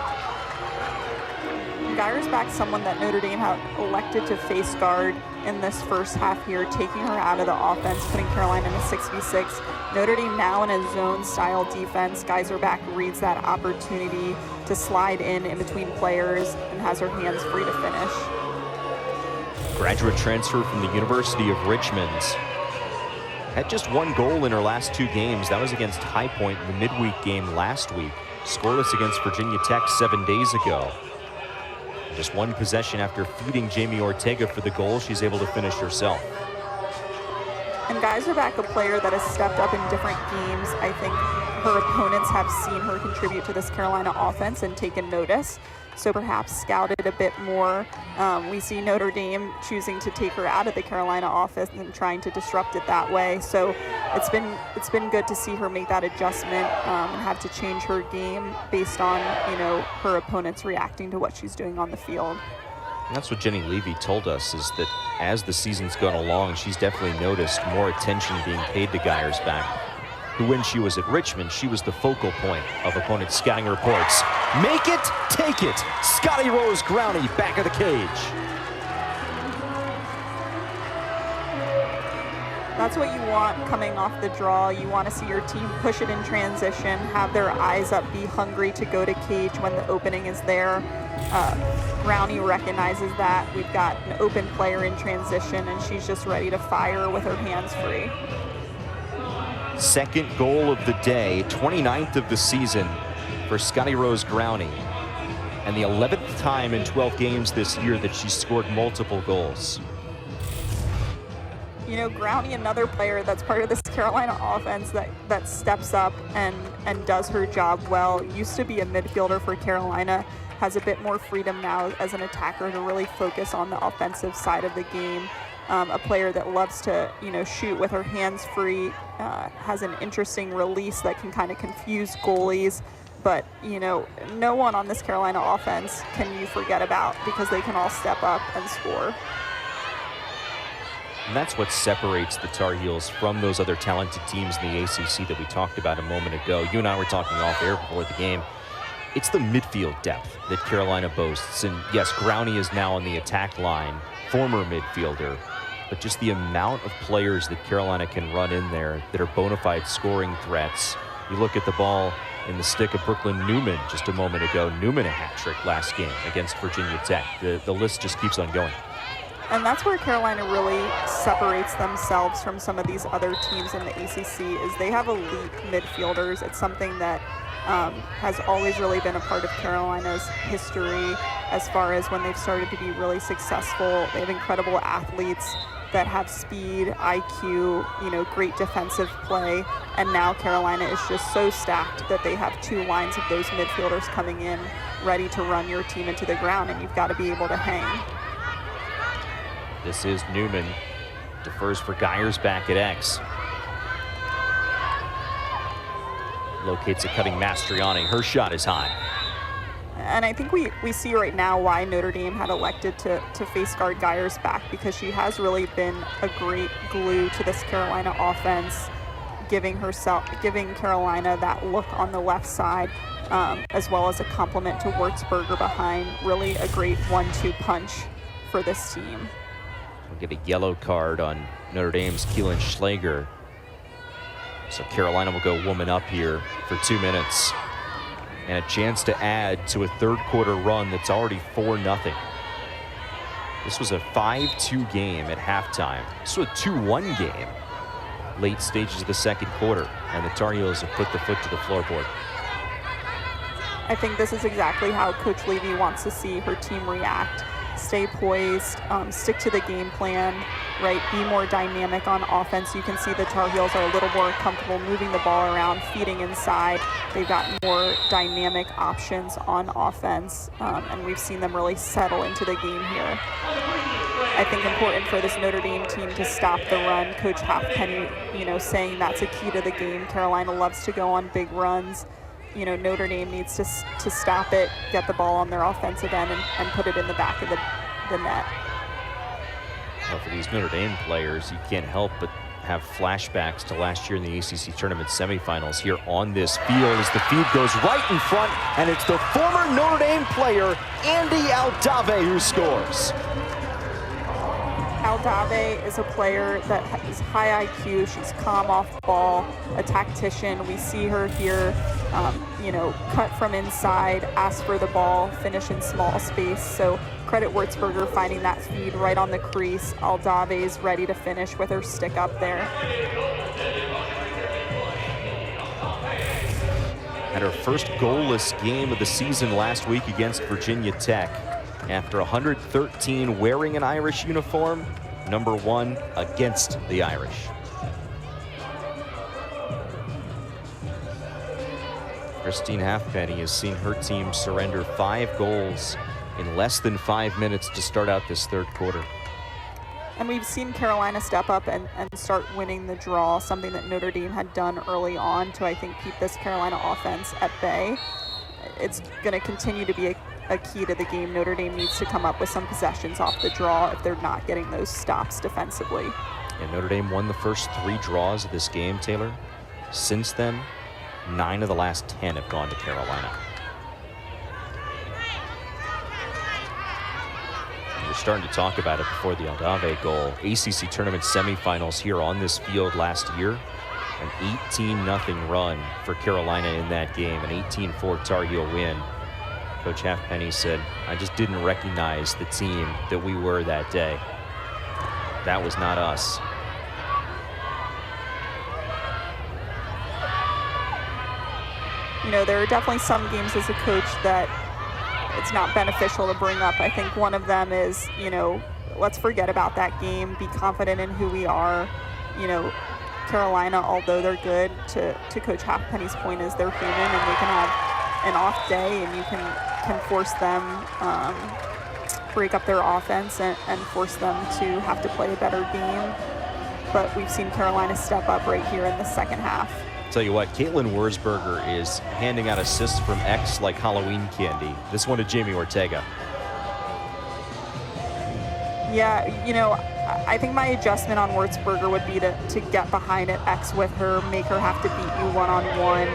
Geyersbach, someone that Notre Dame had elected to face guard in this first half here, taking her out of the offense, putting Carolina in a 6v6. Notre Dame now in a zone-style defense. Geyersbach reads that opportunity to slide in between players and has her hands free to finish. Graduate transfer from the University of Richmond. Had just 1 goal in her last 2 games. That was against High Point in the midweek game last week. Scoreless against Virginia Tech 7 days ago. Just 1 possession after feeding Jamie Ortega for the goal, she's able to finish herself. And Geyersbach, a player that has stepped up in different games. I think her opponents have seen her contribute to this Carolina offense and taken notice, so perhaps scouted a bit more. We see Notre Dame choosing to take her out of the Carolina offense and trying to disrupt it that way. So it's been good to see her make that adjustment and have to change her game based on, you know, her opponents reacting to what she's doing on the field. And that's what Jenny Levy told us, is that as the season's gone along, she's definitely noticed more attention being paid to Geyersbach, who, when she was at Richmond, she was the focal point of opponents' scouting reports. Make it, take it. Scotty Rose Growney back of the cage. That's what you want coming off the draw. You want to see your team push it in transition, have their eyes up, be hungry to go to cage when the opening is there. Growney recognizes that. We've got an open player in transition, and she's just ready to fire with her hands free. Second goal of the day, 29th of the season for Scotty Rose Growney, and the 11th time in 12 games this year that she's scored multiple goals. You know, Growney, another player that's part of this Carolina offense that steps up and does her job well. Used to be a midfielder for Carolina, has a bit more freedom now as an attacker to really focus on the offensive side of the game. A player that loves to, you know, shoot with her hands free, has an interesting release that can kind of confuse goalies. But, you know, no one on this Carolina offense can you forget about, because they can all step up and score. And that's what separates the Tar Heels from those other talented teams in the ACC that we talked about a moment ago. You and I were talking off air before the game. It's the midfield depth that Carolina boasts. And yes, Growney is now on the attack line, former midfielder, but just the amount of players that Carolina can run in there that are bona fide scoring threats. You look at the ball in the stick of Brooklyn Newman just a moment ago. Newman a hat trick last game against Virginia Tech. The list just keeps on going. And that's where Carolina really separates themselves from some of these other teams in the ACC, is they have elite midfielders. It's something that has always really been a part of Carolina's history as far as when they've started to be really successful. They have incredible athletes that have speed, IQ, you know, great defensive play. And now Carolina is just so stacked that they have 2 lines of those midfielders coming in ready to run your team into the ground, and you've got to be able to hang. This is Newman, defers for Geyersbach at X. Locates a cutting Mastriani. Her shot is high. And I think we see right now why Notre Dame had elected to face guard Geyersbach, because she has really been a great glue to this Carolina offense, giving Carolina that look on the left side, as well as a complement to Wurzburger behind. Really a great 1-2 punch for this team. We'll get a yellow card on Notre Dame's Keelan Schlager. So Carolina will go woman up here for 2 minutes. And a chance to add to a third quarter run that's already 4-0. This was a 5-2 game at halftime. This was a 2-1 game late stages of the second quarter. And the Tar Heels have put the foot to the floorboard. I think this is exactly how Coach Levy wants to see her team react. Stay poised, stick to the game plan, right? Be more dynamic on offense. You can see the Tar Heels are a little more comfortable moving the ball around, feeding inside. They've got more dynamic options on offense, and we've seen them really settle into the game here. I think, important for this Notre Dame team to stop the run. Coach Halfpenny, saying that's a key to the game. Carolina loves to go on big runs. Notre Dame needs to stop it, get the ball on their offensive end, and put it in the back of the net. Well, for these Notre Dame players, you can't help but have flashbacks to last year in the ACC tournament semifinals here on this field as the feed goes right in front, and it's the former Notre Dame player, Andy Aldave, who scores. Aldave is a player that is high IQ. She's calm off the ball, a tactician. We see her here, cut from inside, ask for the ball, finish in small space. So credit Würzburger finding that feed right on the crease. Aldave is ready to finish with her stick up there. Had her first goalless game of the season last week against Virginia Tech. After 113 wearing an Irish uniform, #1 against the Irish. Christine Halfpenny has seen her team surrender 5 goals in less than 5 minutes to start out this third quarter. And we've seen Carolina step up and start winning the draw, something that Notre Dame had done early on to, I think, keep this Carolina offense at bay. It's going to continue to be a key to the game. Notre Dame needs to come up with some possessions off the draw if they're not getting those stops defensively. And Notre Dame won the first 3 draws of this game, Taylor. Since then, 9 of the last 10 have gone to Carolina. We're starting to talk about it before the Aldave goal. ACC tournament semifinals here on this field last year. An 18-0 run for Carolina in that game, an 18-4 Tar Heel win. Coach Halfpenny said, I just didn't recognize the team that we were that day. That was not us. There are definitely some games as a coach that it's not beneficial to bring up. I think one of them is, let's forget about that game, be confident in who we are. Carolina, although they're good, to Coach Halfpenny's point, is they're human and they can have an off day and you can force them, break up their offense and force them to have to play a better game. But we've seen Carolina step up right here in the second half. Tell you what, Caitlin Würzburger is handing out assists from X like Halloween candy. This one to Jamie Ortega. Yeah, I think my adjustment on Würzburger would be to get behind it, X with her, make her have to beat you one-on-one,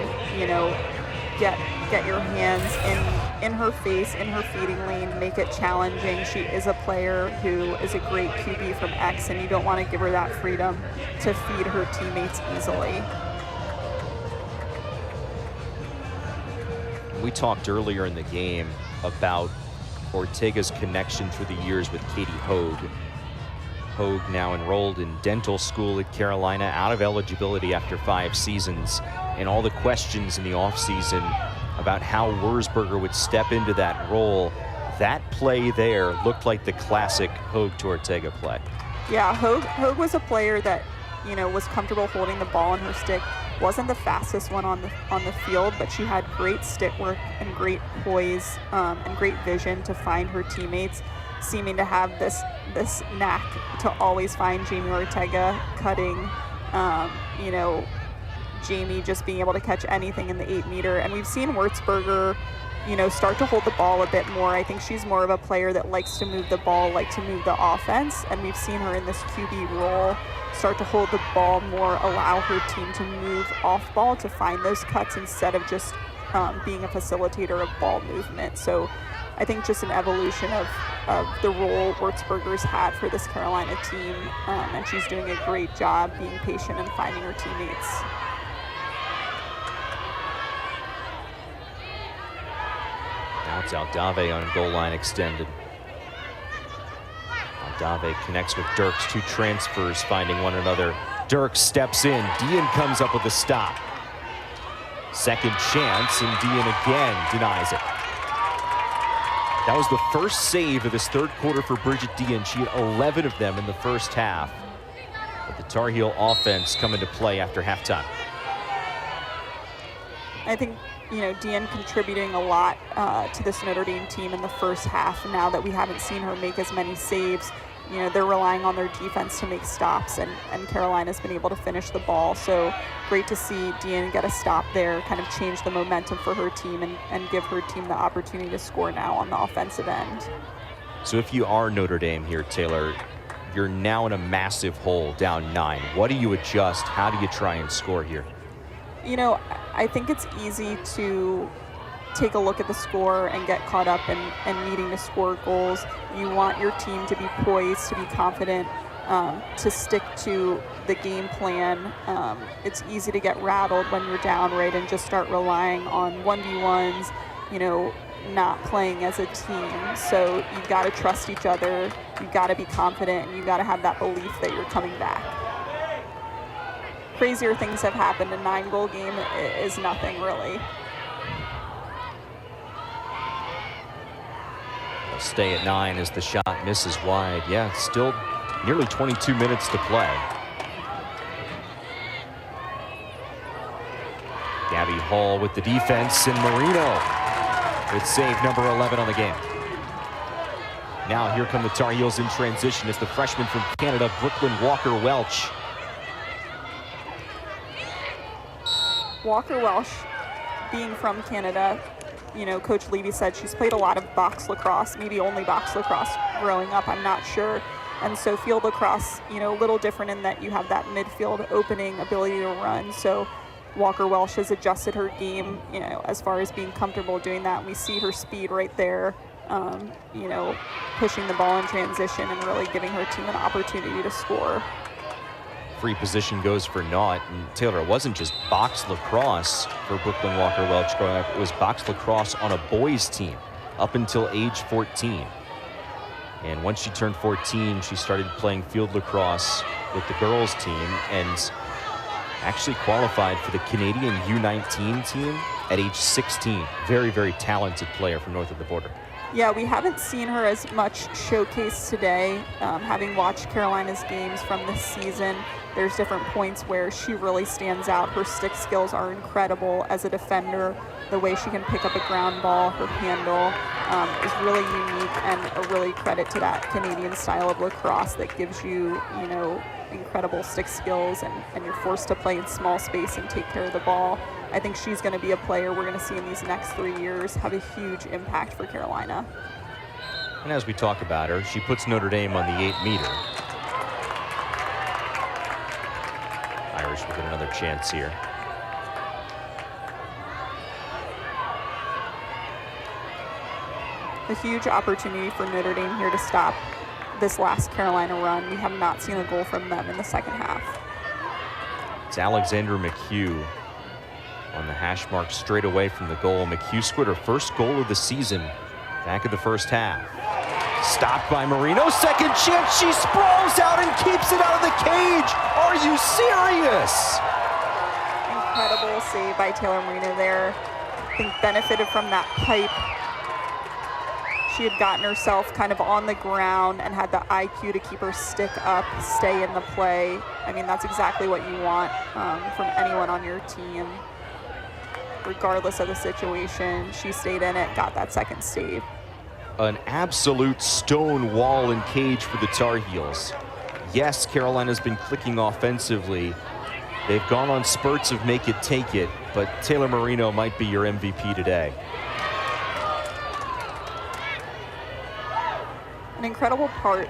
get your hands in her face, in her feeding lane, make it challenging. She is a player who is a great QB from X, and you don't want to give her that freedom to feed her teammates easily. We talked earlier in the game about Ortega's connection through the years with Katie Hogue. Hogue now enrolled in dental school at Carolina, out of eligibility after 5 seasons, and all the questions in the offseason about how Würzburger would step into that role. That play there looked like the classic Hogue to Ortega play. Yeah, Hogue was a player that, was comfortable holding the ball in her stick. Wasn't the fastest one on the field, but she had great stick work and great poise and great vision to find her teammates, seeming to have this knack to always find Jamie Ortega cutting, Jamie just being able to catch anything in the 8-meter. And we've seen Würzburger, start to hold the ball a bit more. I think she's more of a player that likes to move the ball, like to move the offense, and we've seen her in this QB role start to hold the ball more, allow her team to move off ball to find those cuts instead of just being a facilitator of ball movement. So I think just an evolution of the role Würzburger's had for this Carolina team, and she's doing a great job being patient and finding her teammates. Now it's Aldave on goal line extended. Aldave connects with Dirks, 2 transfers finding one another. Dirks steps in, Dean comes up with a stop. Second chance, and Dean again denies it. That was the first save of this third quarter for Bridget Dean. She had 11 of them in the first half. But the Tar Heel offense come into play after halftime. I think, Dean contributing a lot to this Notre Dame team in the first half. Now that we haven't seen her make as many saves, they're relying on their defense to make stops, and Carolina's been able to finish the ball. So great to see Deanne get a stop there, kind of change the momentum for her team and give her team the opportunity to score now on the offensive end. So if you are Notre Dame here, Taylor, you're now in a massive hole, down 9. What do you adjust? How do you try and score here? I think it's easy to take a look at the score and get caught up in needing to score goals. You want your team to be poised, to be confident, to stick to the game plan. It's easy to get rattled when you're down, right, and just start relying on 1v1s, not playing as a team. So you've got to trust each other, you've got to be confident, and you've got to have that belief that you're coming back. Crazier things have happened. A 9-goal game is nothing, really. Stay at 9 as the shot misses wide. Yeah, still nearly 22 minutes to play. Gabby Hall with the defense, and Marino with save number 11 on the game. Now here come the Tar Heels in transition. It's the freshman from Canada, Brooklyn Walker-Welch. Walker-Welch, being from Canada, Coach Levy said she's played a lot of box lacrosse, maybe only box lacrosse growing up, I'm not sure. And so field lacrosse, a little different in that you have that midfield opening ability to run. So Walker-Welch has adjusted her game, as far as being comfortable doing that. We see her speed right there, pushing the ball in transition and really giving her team an opportunity to score. Free position goes for naught. And Taylor, it wasn't just box lacrosse for Brooklyn Walker-Welch growing up. It was box lacrosse on a boys team up until age 14. And once she turned 14, she started playing field lacrosse with the girls team and actually qualified for the Canadian U19 team at age 16. Very, very talented player from north of the border. Yeah, we haven't seen her as much showcased today. Having watched Carolina's games from this season, there's different points where she really stands out. Her stick skills are incredible as a defender. The way she can pick up a ground ball, her handle is really unique, and a really credit to that Canadian style of lacrosse that gives you, incredible stick skills, and you're forced to play in small space and take care of the ball. I think she's going to be a player we're going to see in these next 3 years have a huge impact for Carolina. And as we talk about her, she puts Notre Dame on the 8-meter. Irish will get another chance here. A huge opportunity for Notre Dame here to stop this last Carolina run. We have not seen a goal from them in the second half. It's Alexandra Mchugh on the hash mark straight away from the goal. Mchugh scored her first goal of the season back in the first half. Stopped by Marino, second chance, she sprawls out and keeps it out of the cage. Are you serious? Incredible save by Taylor Marino there. I think benefited from that pipe. She had gotten herself kind of on the ground and had the IQ to keep her stick up, stay in the play. I mean, that's exactly what you want from anyone on your team. Regardless of the situation, she stayed in it, got that second save. An absolute stone wall and cage for the Tar Heels. Yes, Carolina's been clicking offensively. They've gone on spurts of make it, take it, but Taylor Marino might be your MVP today. An incredible part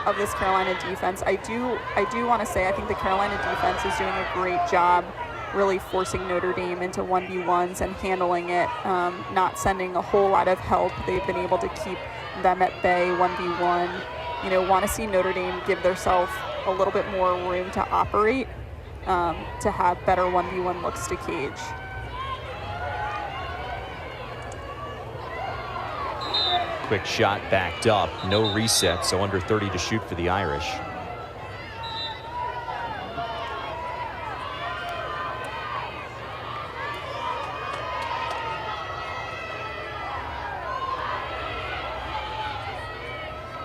of this Carolina defense. I do want to say I think the Carolina defense is doing a great job really forcing Notre Dame into 1v1s and handling it, not sending a whole lot of help. They've been able to keep them at bay 1v1. Want to see Notre Dame give themselves a little bit more room to operate, to have better 1v1 looks to cage. Quick shot backed up, no reset, so under 30 to shoot for the Irish.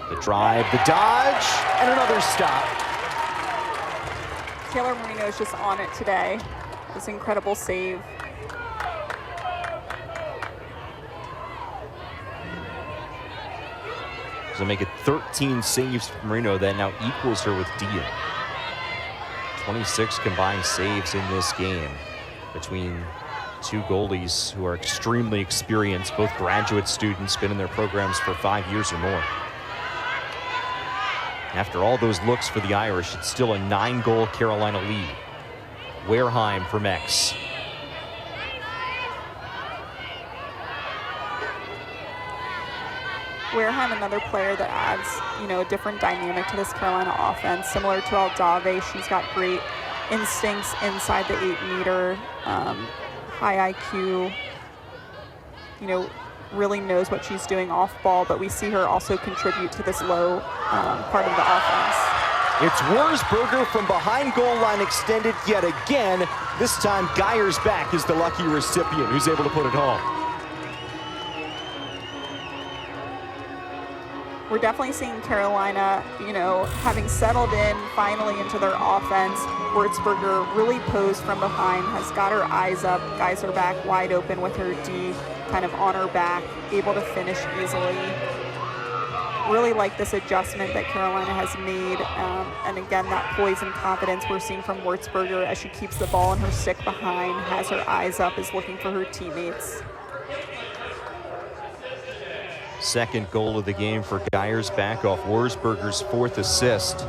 The drive, the dodge, and another stop. Taylor Marino is just on it today. This incredible save. So make it 13 saves for Marino. That now equals her with Dia. 26 combined saves in this game between two goalies who are extremely experienced, both graduate students, been in their programs for 5 years or more. After all those looks for the Irish, it's still a 9-goal Carolina lead. Wareheim from X. Wareheim, another player that adds, a different dynamic to this Carolina offense. Similar to Aldave, she's got great instincts inside the 8-meter, high IQ, really knows what she's doing off ball, but we see her also contribute to this low part of the offense. It's Wurzburger from behind goal line extended yet again. This time Geyer's back is the lucky recipient who's able to put it home. We're definitely seeing Carolina, having settled in finally into their offense. Wurzburger really posed from behind, has got her eyes up. Guys are back wide open with her D kind of on her back, able to finish easily. Really like this adjustment that Carolina has made. And again, that poise and confidence we're seeing from Wurzburger as she keeps the ball in her stick behind, has her eyes up, is looking for her teammates. Second goal of the game for Geyer's back off Wurzburger's 4th assist.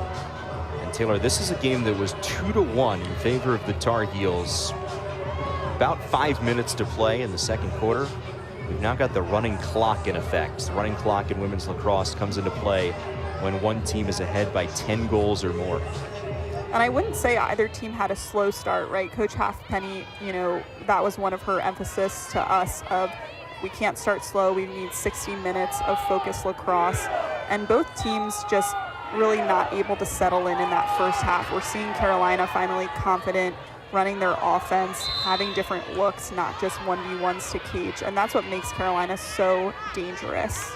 And Taylor, this is a game that was 2-1 in favor of the Tar Heels. About 5 minutes to play in the second quarter. We've now got the running clock in effect. The running clock in women's lacrosse comes into play when one team is ahead by 10 goals or more. And I wouldn't say either team had a slow start, right? Coach Halfpenny, that was one of her emphasis to us of, we can't start slow. We need 60 minutes of focused lacrosse. And both teams just really not able to settle in that first half. We're seeing Carolina finally confident, running their offense, having different looks, not just 1v1s to cage. And that's what makes Carolina so dangerous.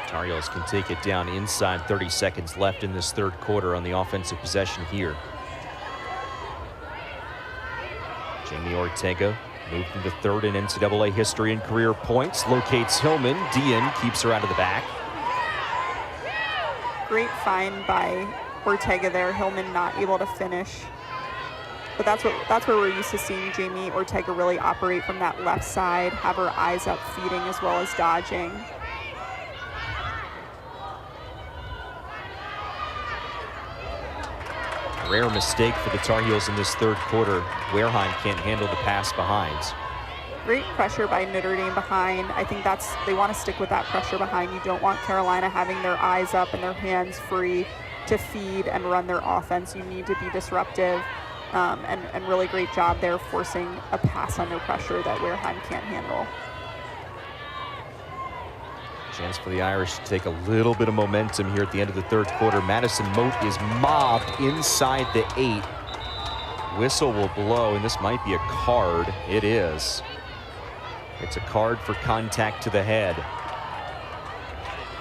Tar Heels can take it down inside 30 seconds left in this third quarter on the offensive possession here. Jamie Ortega moved into third in NCAA history and career points. Locates Hillman. Dian keeps her out of the back. Great find by Ortega there. Hillman not able to finish. But that's where we're used to seeing Jamie Ortega really operate from that left side, have her eyes up feeding as well as dodging. Rare mistake for the Tar Heels in this third quarter. Wareheim can't handle the pass behind. Great pressure by Notre Dame behind. I think they want to stick with that pressure behind. You don't want Carolina having their eyes up and their hands free to feed and run their offense. You need to be disruptive, and really great job there forcing a pass under pressure that Wareheim can't handle. Chance for the Irish to take a little bit of momentum here at the end of the third quarter. Madison Moat is mobbed inside the 8. Whistle will blow, and this might be a card. It is. It's a card for contact to the head.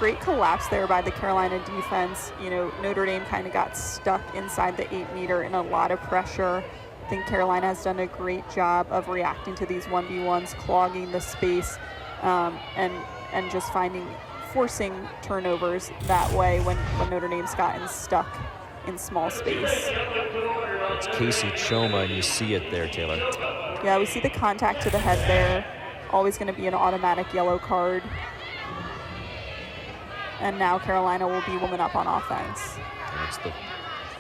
Great collapse there by the Carolina defense. Notre Dame kind of got stuck inside the 8-meter in a lot of pressure. I think Carolina has done a great job of reacting to these 1v1s, clogging the space, and just forcing turnovers that way when Notre Dame's gotten stuck in small space. It's Casey Choma, and you see it there, Taylor. Yeah, we see the contact to the head there. Always going to be an automatic yellow card. And now Carolina will be woman up on offense. And it's the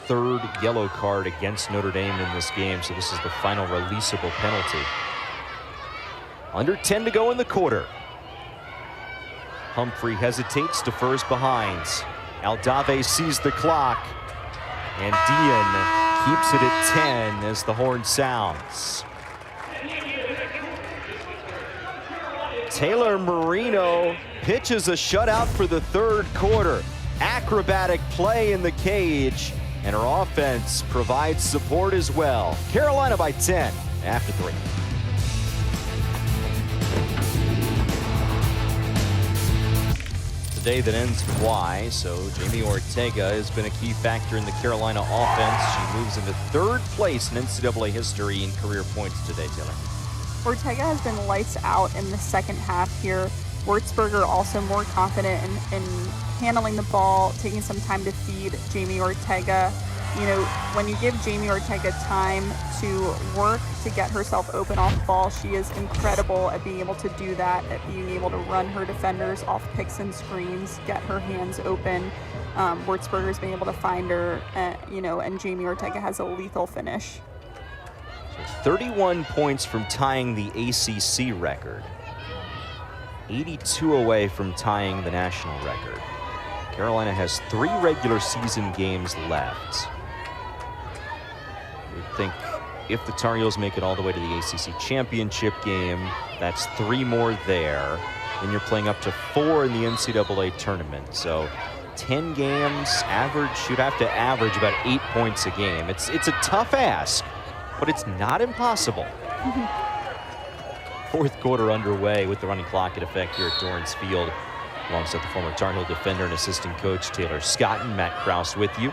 third yellow card against Notre Dame in this game, so this is the final releasable penalty. Under 10 to go in the quarter. Humphrey hesitates, defers behind. Aldave sees the clock, and Dian keeps it at 10 as the horn sounds. Taylor Marino pitches a shutout for the third quarter. Acrobatic play in the cage, and her offense provides support as well. Carolina by 10 after 3. today that ends in Y, so Jamie Ortega has been a key factor in the Carolina offense. She moves into 3rd place in NCAA history in career points today, Taylor. Ortega has been lights out in the second half here. Wurzburger also more confident in handling the ball, taking some time to feed Jamie Ortega. You know, when you give Jamie Ortega time to work to get herself open off the ball, she is incredible at being able to do that, at being able to run her defenders off picks and screens, get her hands open. Wurzburger's been able to find her, and Jamie Ortega has a lethal finish. So 31 points from tying the ACC record. 82 away from tying the national record. Carolina has 3 regular season games left. You'd think if the Tar Heels make it all the way to the ACC championship game, that's 3 more there. Then you're playing up to 4 in the NCAA tournament. So 10 games, you'd have to average about 8 points a game. It's a tough ask, but it's not impossible. 4th quarter underway with the running clock in effect here at Dorrance Field. Alongside the former Tar Heel defender and assistant coach Taylor Scott and Matt Krause with you.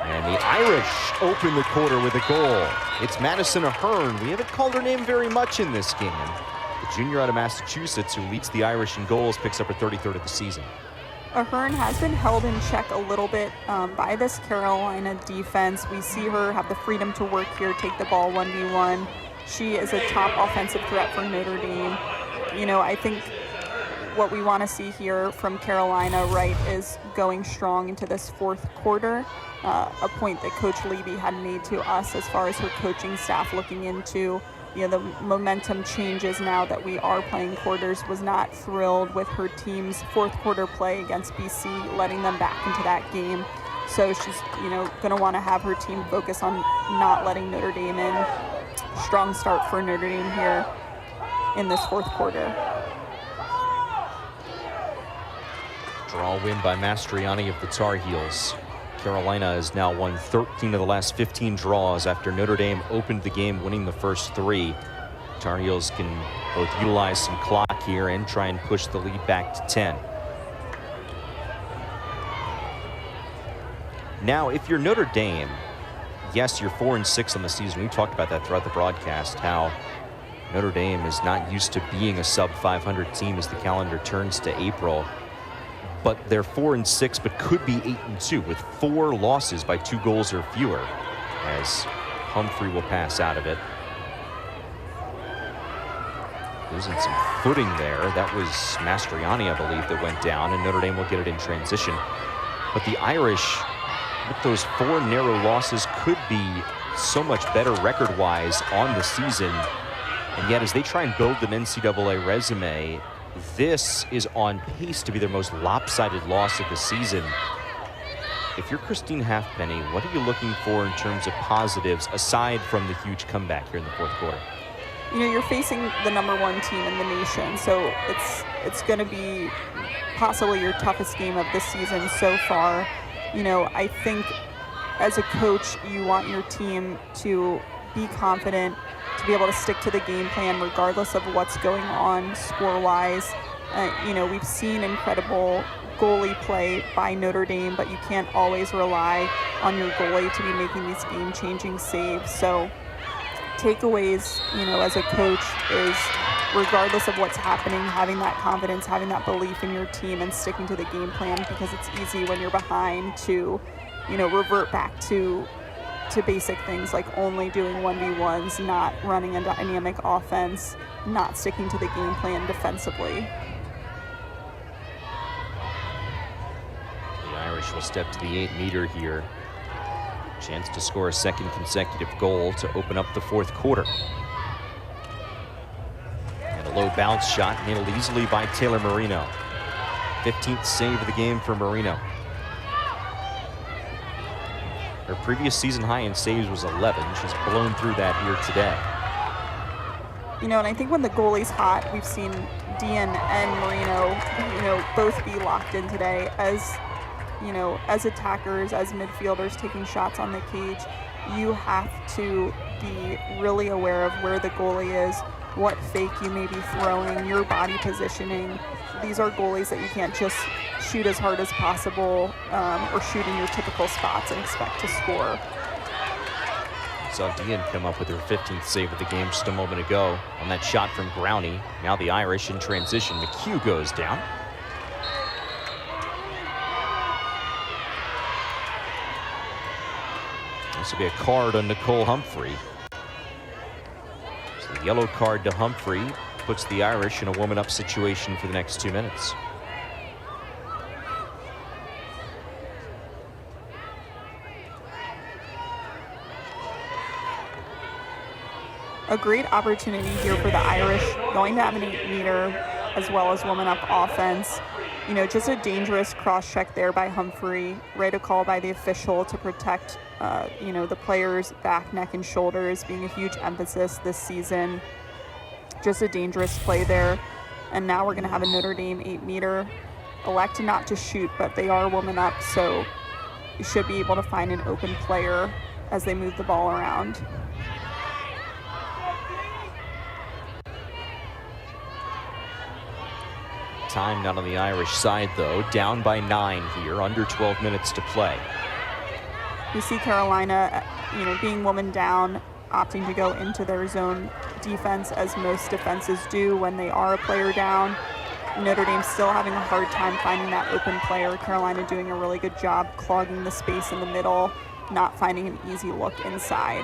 And the Irish open the quarter with a goal. It's Madison Ahern. We haven't called her name very much in this game. The junior out of Massachusetts who leads the Irish in goals picks up her 33rd of the season. Ahern has been held in check a little bit by this Carolina defense. We see her have the freedom to work here, take the ball 1v1. She is a top offensive threat for Notre Dame. You know, I think what we want to see here from Carolina, right, is going strong into this 4th quarter, a point that Coach Levy had made to us as far as her coaching staff looking into. You know, the momentum changes now that we are playing quarters. Was not thrilled with her team's 4th quarter play against BC, letting them back into that game. So she's, going to want to have her team focus on not letting Notre Dame in. Strong start for Notre Dame here in this 4th quarter. Draw win by Mastriani of the Tar Heels. Carolina has now won 13 of the last 15 draws after Notre Dame opened the game winning the first 3. Tar Heels can both utilize some clock here and try and push the lead back to 10. Now, if you're Notre Dame, yes, you're 4-6 on the season. We talked about that throughout the broadcast, how Notre Dame is not used to being a sub-500 team as the calendar turns to April. But they're 4-6, but could be 8-2 with 4 losses by 2 goals or fewer, as Humphrey will pass out of it. Losing some footing there. That was Mastriani, I believe, that went down, and Notre Dame will get it in transition. But the Irish, with those 4 narrow losses, could be so much better record-wise on the season. And yet, as they try and build an NCAA resume, this is on pace to be their most lopsided loss of the season. If you're Christine Halfpenny, what are you looking for in terms of positives aside from the huge comeback here in the 4th quarter? You know, you're facing the #1 team in the nation, so it's going to be possibly your toughest game of the season so far. You know, I think as a coach, you want your team to be confident, to be able to stick to the game plan regardless of what's going on score-wise. We've seen incredible goalie play by Notre Dame, but you can't always rely on your goalie to be making these game-changing saves. So takeaways, as a coach is regardless of what's happening, having that confidence, having that belief in your team and sticking to the game plan, because it's easy when you're behind to, revert back to basic things like only doing 1v1s, not running a dynamic offense, not sticking to the game plan defensively. The Irish will step to the 8-meter here. Chance to score a 2nd consecutive goal to open up the 4th quarter. And a low bounce shot handled easily by Taylor Marino. 15th save of the game for Marino. Her previous season high in saves was 11. She's blown through that here today. And I think when the goalie's hot, we've seen Dean and Marino, both be locked in today as attackers, as midfielders taking shots on the cage. You have to be really aware of where the goalie is, what fake you may be throwing, your body positioning. These are goalies that you can't just shoot as hard as possible or shoot in your typical spots and expect to score. Saw Dean come up with her 15th save of the game just a moment ago on that shot from Brownie. Now the Irish in transition. Mchugh goes down. This will be a card on Nicole Humphrey. So the yellow card to Humphrey puts the Irish in a woman-up situation for the next 2 minutes. A great opportunity here for the Irish, going to have an 8-meter as well as woman-up offense. You know, just a dangerous cross-check there by Humphrey. Right, a call by the official to protect, you know, the player's back, neck, and shoulders, being a huge emphasis this season. Just a dangerous play there. And now we're going to have a Notre Dame 8-meter. Elected not to shoot, but they are woman-up, so you should be able to find an open player as they move the ball around. Time not on the Irish side, though. Down by 9 here, under 12 minutes to play. We see Carolina, you know, being woman down, opting to go into their zone defense, as most defenses do when they are a player down. Notre Dame still having a hard time finding that open player. Carolina doing a really good job clogging the space in the middle, not finding an easy look inside.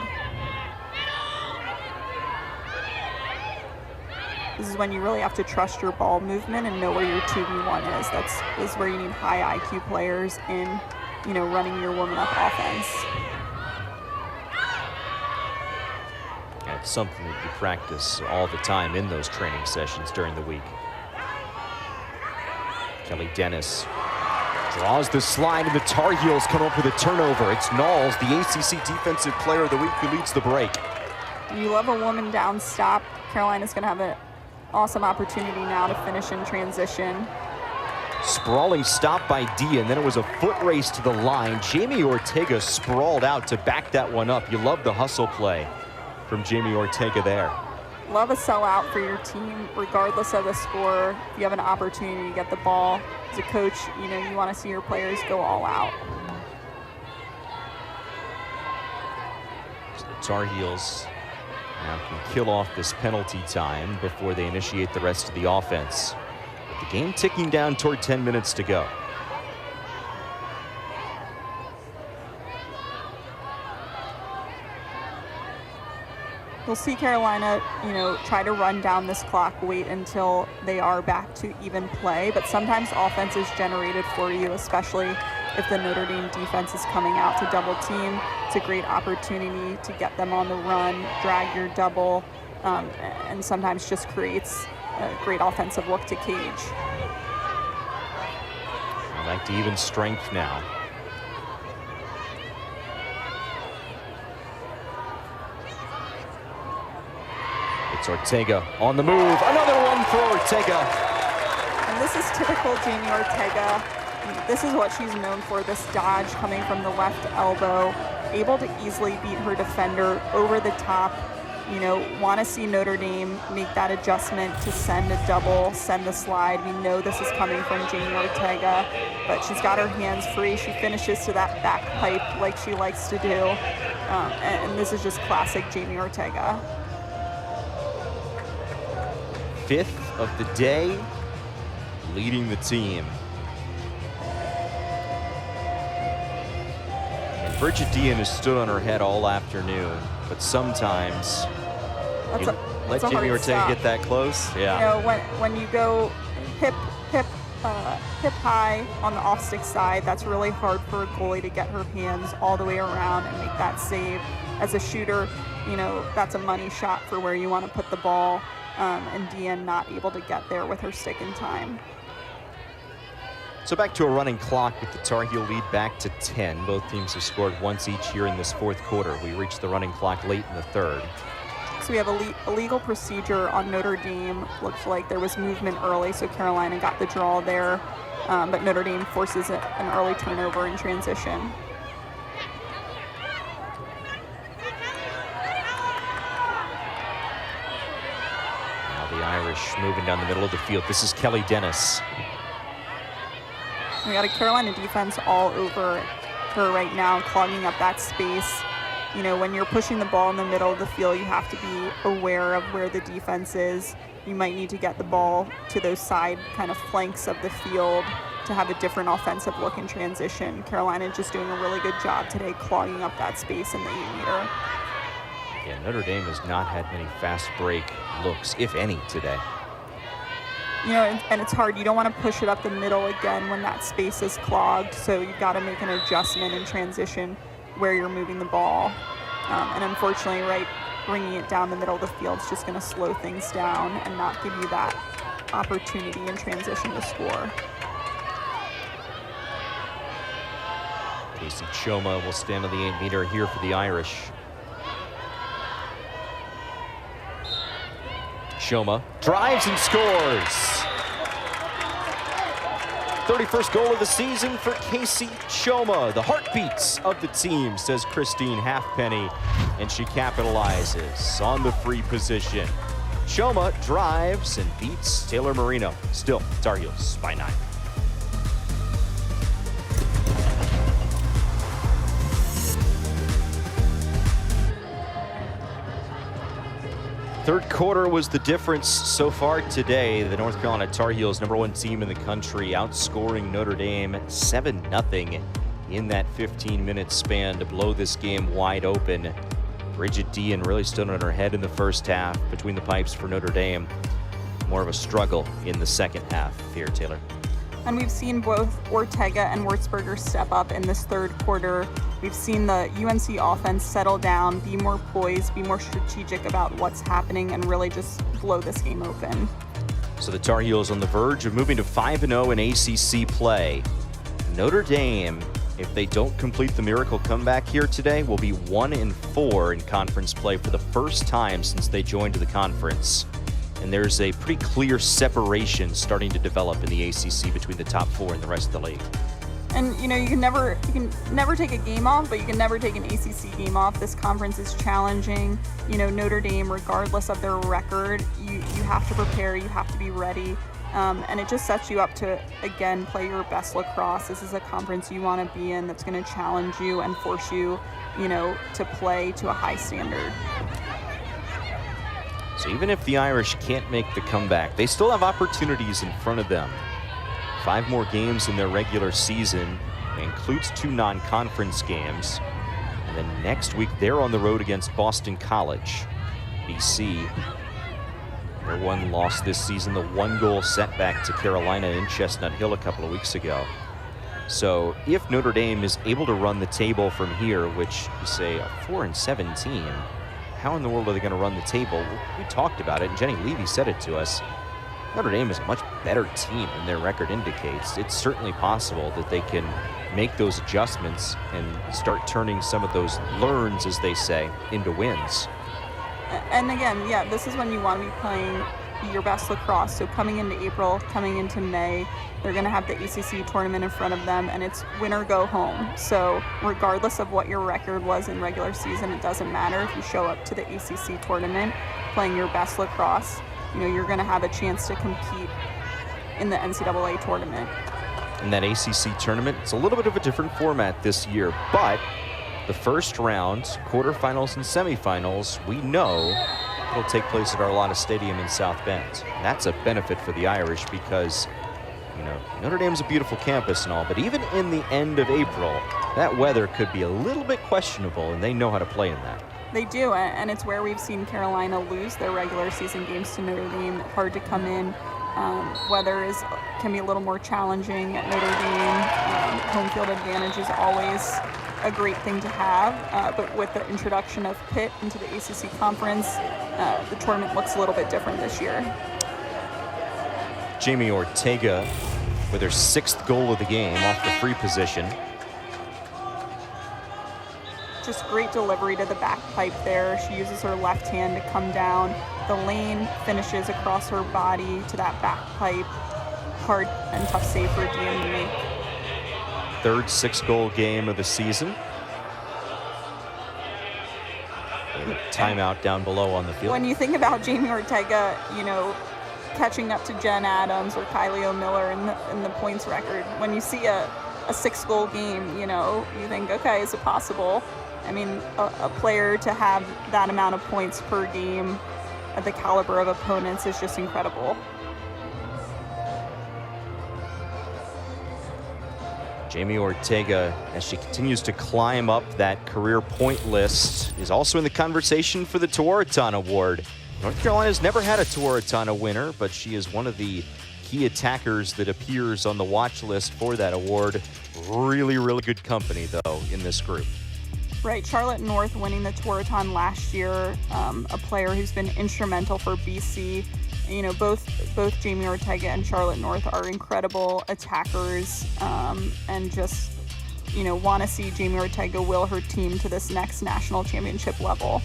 This is when you really have to trust your ball movement and know where your 2v1 is. This is where you need high IQ players in, you know, running your woman-up offense. Yeah, it's something that you practice all the time in those training sessions during the week. Kelly Dennis draws the slide, and the Tar Heels come up with a turnover. It's Nalls, the ACC Defensive Player of the Week, who leads the break. You love a woman down stop. Carolina's going to have an awesome opportunity now to finish in transition. Sprawling stop by D, and then it was a foot race to the line. Jamie Ortega sprawled out to back that one up. You love the hustle play from Jamie Ortega there. Love a sellout for your team, regardless of the score. If you have an opportunity to get the ball, as a coach, you know, you want to see your players go all out. So the Tar Heels now can kill off this penalty time before they initiate the rest of the offense. With the game ticking down toward 10 minutes to go. You'll see Carolina, you know, try to run down this clock, wait until they are back to even play, but sometimes offense is generated for you, especially if the Notre Dame defense is coming out to double team. It's a great opportunity to get them on the run, drag your double, and sometimes just creates a great offensive look to cage. Back to even strength now. It's Ortega on the move. Another one for Ortega. And this is typical Jamie Ortega. This is what she's known for, this dodge coming from the left elbow, able to easily beat her defender over the top. You know, want to see Notre Dame make that adjustment to send a double, send the slide. We know this is coming from Jamie Ortega, but she's got her hands free. She finishes to that back pipe like she likes to do. And this is just classic Jamie Ortega. 5th of the day, leading the team. And Bridget Dean has stood on her head all afternoon, but sometimes you let Jamie Ortega get that close. Yeah. You know, when you go hip high on the off stick side, that's really hard for a goalie to get her hands all the way around and make that save. As a shooter, you know, that's a money shot for where you want to put the ball. And Dean not able to get there with her stick in time. So back to a running clock with the Tar Heel lead back to 10. Both teams have scored once each here in this fourth quarter. We reached the running clock late in the third. So we have a legal procedure on Notre Dame. Looks like there was movement early, so Carolina got the draw there. But Notre Dame forces an early turnover in transition. Now the Irish moving down the middle of the field. This is Kelly Dennis. We got a Carolina defense all over her right now, clogging up that space. You know, when you're pushing the ball in the middle of the field, you have to be aware of where the defense is. You might need to get the ball to those side kind of flanks of the field to have a different offensive look in transition. Carolina just doing a really good job today, clogging up that space in the 8-meter. Yeah, Notre Dame has not had many fast break looks, if any, today. You know, and it's hard. You don't want to push it up the middle again when that space is clogged, so you've got to make an adjustment in transition where you're moving the ball. And unfortunately, right, bringing it down the middle of the field is just going to slow things down and not give you that opportunity in transition to score. Casey Choma will stand on the 8-meter here for the Irish. Choma drives and scores. 31st goal of the season for Casey Choma. The heartbeats of the team, says Christine Halfpenny, and she capitalizes on the free position. Choma drives and beats Taylor Marino. Still, Tar Heels by 9. Third quarter was the difference so far today. The North Carolina Tar Heels, #1 team in the country, outscoring Notre Dame 7-0 in that 15-minute span to blow this game wide open. Bridget Dean really stood on her head in the first half between the pipes for Notre Dame. More of a struggle in the second half here, Taylor. And we've seen both Ortega and Wurzburger step up in this third quarter. We've seen the UNC offense settle down, be more poised, be more strategic about what's happening, and really just blow this game open. So the Tar Heels on the verge of moving to 5-0 in ACC play. Notre Dame, if they don't complete the miracle comeback here today, will be 1-4 in conference play for the first time since they joined the conference. And there's a pretty clear separation starting to develop in the ACC between the top 4 and the rest of the league. And you know, you can never take a game off, but you can never take an ACC game off. This conference is challenging. You know, Notre Dame, regardless of their record, you have to prepare, you have to be ready. And it just sets you up to, again, play your best lacrosse. This is a conference you want to be in that's going to challenge you and force you, you know, to play to a high standard. So even if the Irish can't make the comeback, they still have opportunities in front of them. 5 more games in their regular season. It includes 2 non-conference games. And then next week, they're on the road against Boston College. BC, their one loss this season, the 1-goal setback to Carolina in Chestnut Hill a couple of weeks ago. So if Notre Dame is able to run the table from here, which you say a 4-7 team, how in the world are they going to run the table? We talked about it, and Jenny Levy said it to us. Notre Dame is a much better team than their record indicates. It's certainly possible that they can make those adjustments and start turning some of those learns, as they say, into wins. And again, yeah, this is when you want to be playing your best lacrosse. So coming into April, coming into May, they're going to have the ACC tournament in front of them, and it's win or go home. So regardless of what your record was in regular season, it doesn't matter. If you show up to the ACC tournament playing your best lacrosse, you know, you're going to have a chance to compete in the NCAA tournament. In that ACC tournament, it's a little bit of a different format this year, but the first round, quarterfinals and semifinals, we know it'll take place at Arlotta Stadium in South Bend. And that's a benefit for the Irish because, you know, Notre Dame's a beautiful campus and all, but even in the end of April, that weather could be a little bit questionable, and they know how to play in that. They do, and it's where we've seen Carolina lose their regular season games to Notre Dame. Hard to come in. Weather can be a little more challenging at Notre Dame. Home field advantage is always a great thing to have, but with the introduction of Pitt into the ACC conference, the tournament looks a little bit different this year. Jamie Ortega with her 6th goal of the game off the free position. Just great delivery to the back pipe there. She uses her left hand to come down the lane, finishes across her body to that back pipe. Hard and tough save for Dean to make. 3rd 6-goal game of the season. timeout down below on the field. When you think about Jamie Ortega, catching up to Jen Adams or Kylie O'Miller in the points record, when you see a 6-goal game, you think, okay, is it possible? I mean, a player to have that amount of points per game at the caliber of opponents is just incredible. Jamie Ortega, as she continues to climb up that career point list, is also in the conversation for the Tewaaraton Award. North Carolina's never had a Tewaaraton winner, but she is one of the key attackers that appears on the watch list for that award. Really, really good company, though, in this group. Right, Charlotte North winning the Tewaaraton last year, a player who's been instrumental for BC. Both Jamie Ortega and Charlotte North are incredible attackers, and just, want to see Jamie Ortega will her team to this next national championship level.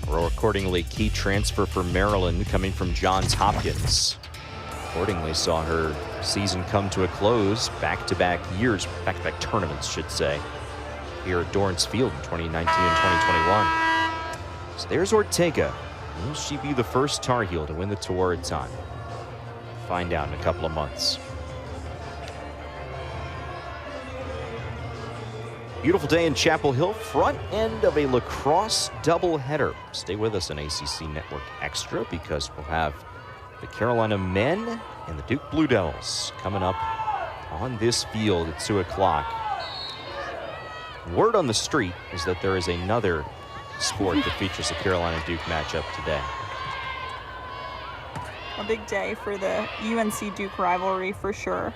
Or accordingly, key transfer for Maryland coming from Johns Hopkins. Accordingly, saw her season come to a close, back-to-back tournaments, should say, here at Dorrance Field in 2019 and 2021. So there's Ortega. Will she be the first Tar Heel to win the Tewaaraton? Find out in a couple of months. Beautiful day in Chapel Hill, front end of a lacrosse doubleheader. Stay with us on ACC Network Extra because we'll have the Carolina men and the Duke Blue Devils coming up on this field at 2 o'clock. Word on the street is that there is another sport that features a Carolina-Duke matchup today. A big day for the UNC-Duke rivalry for sure.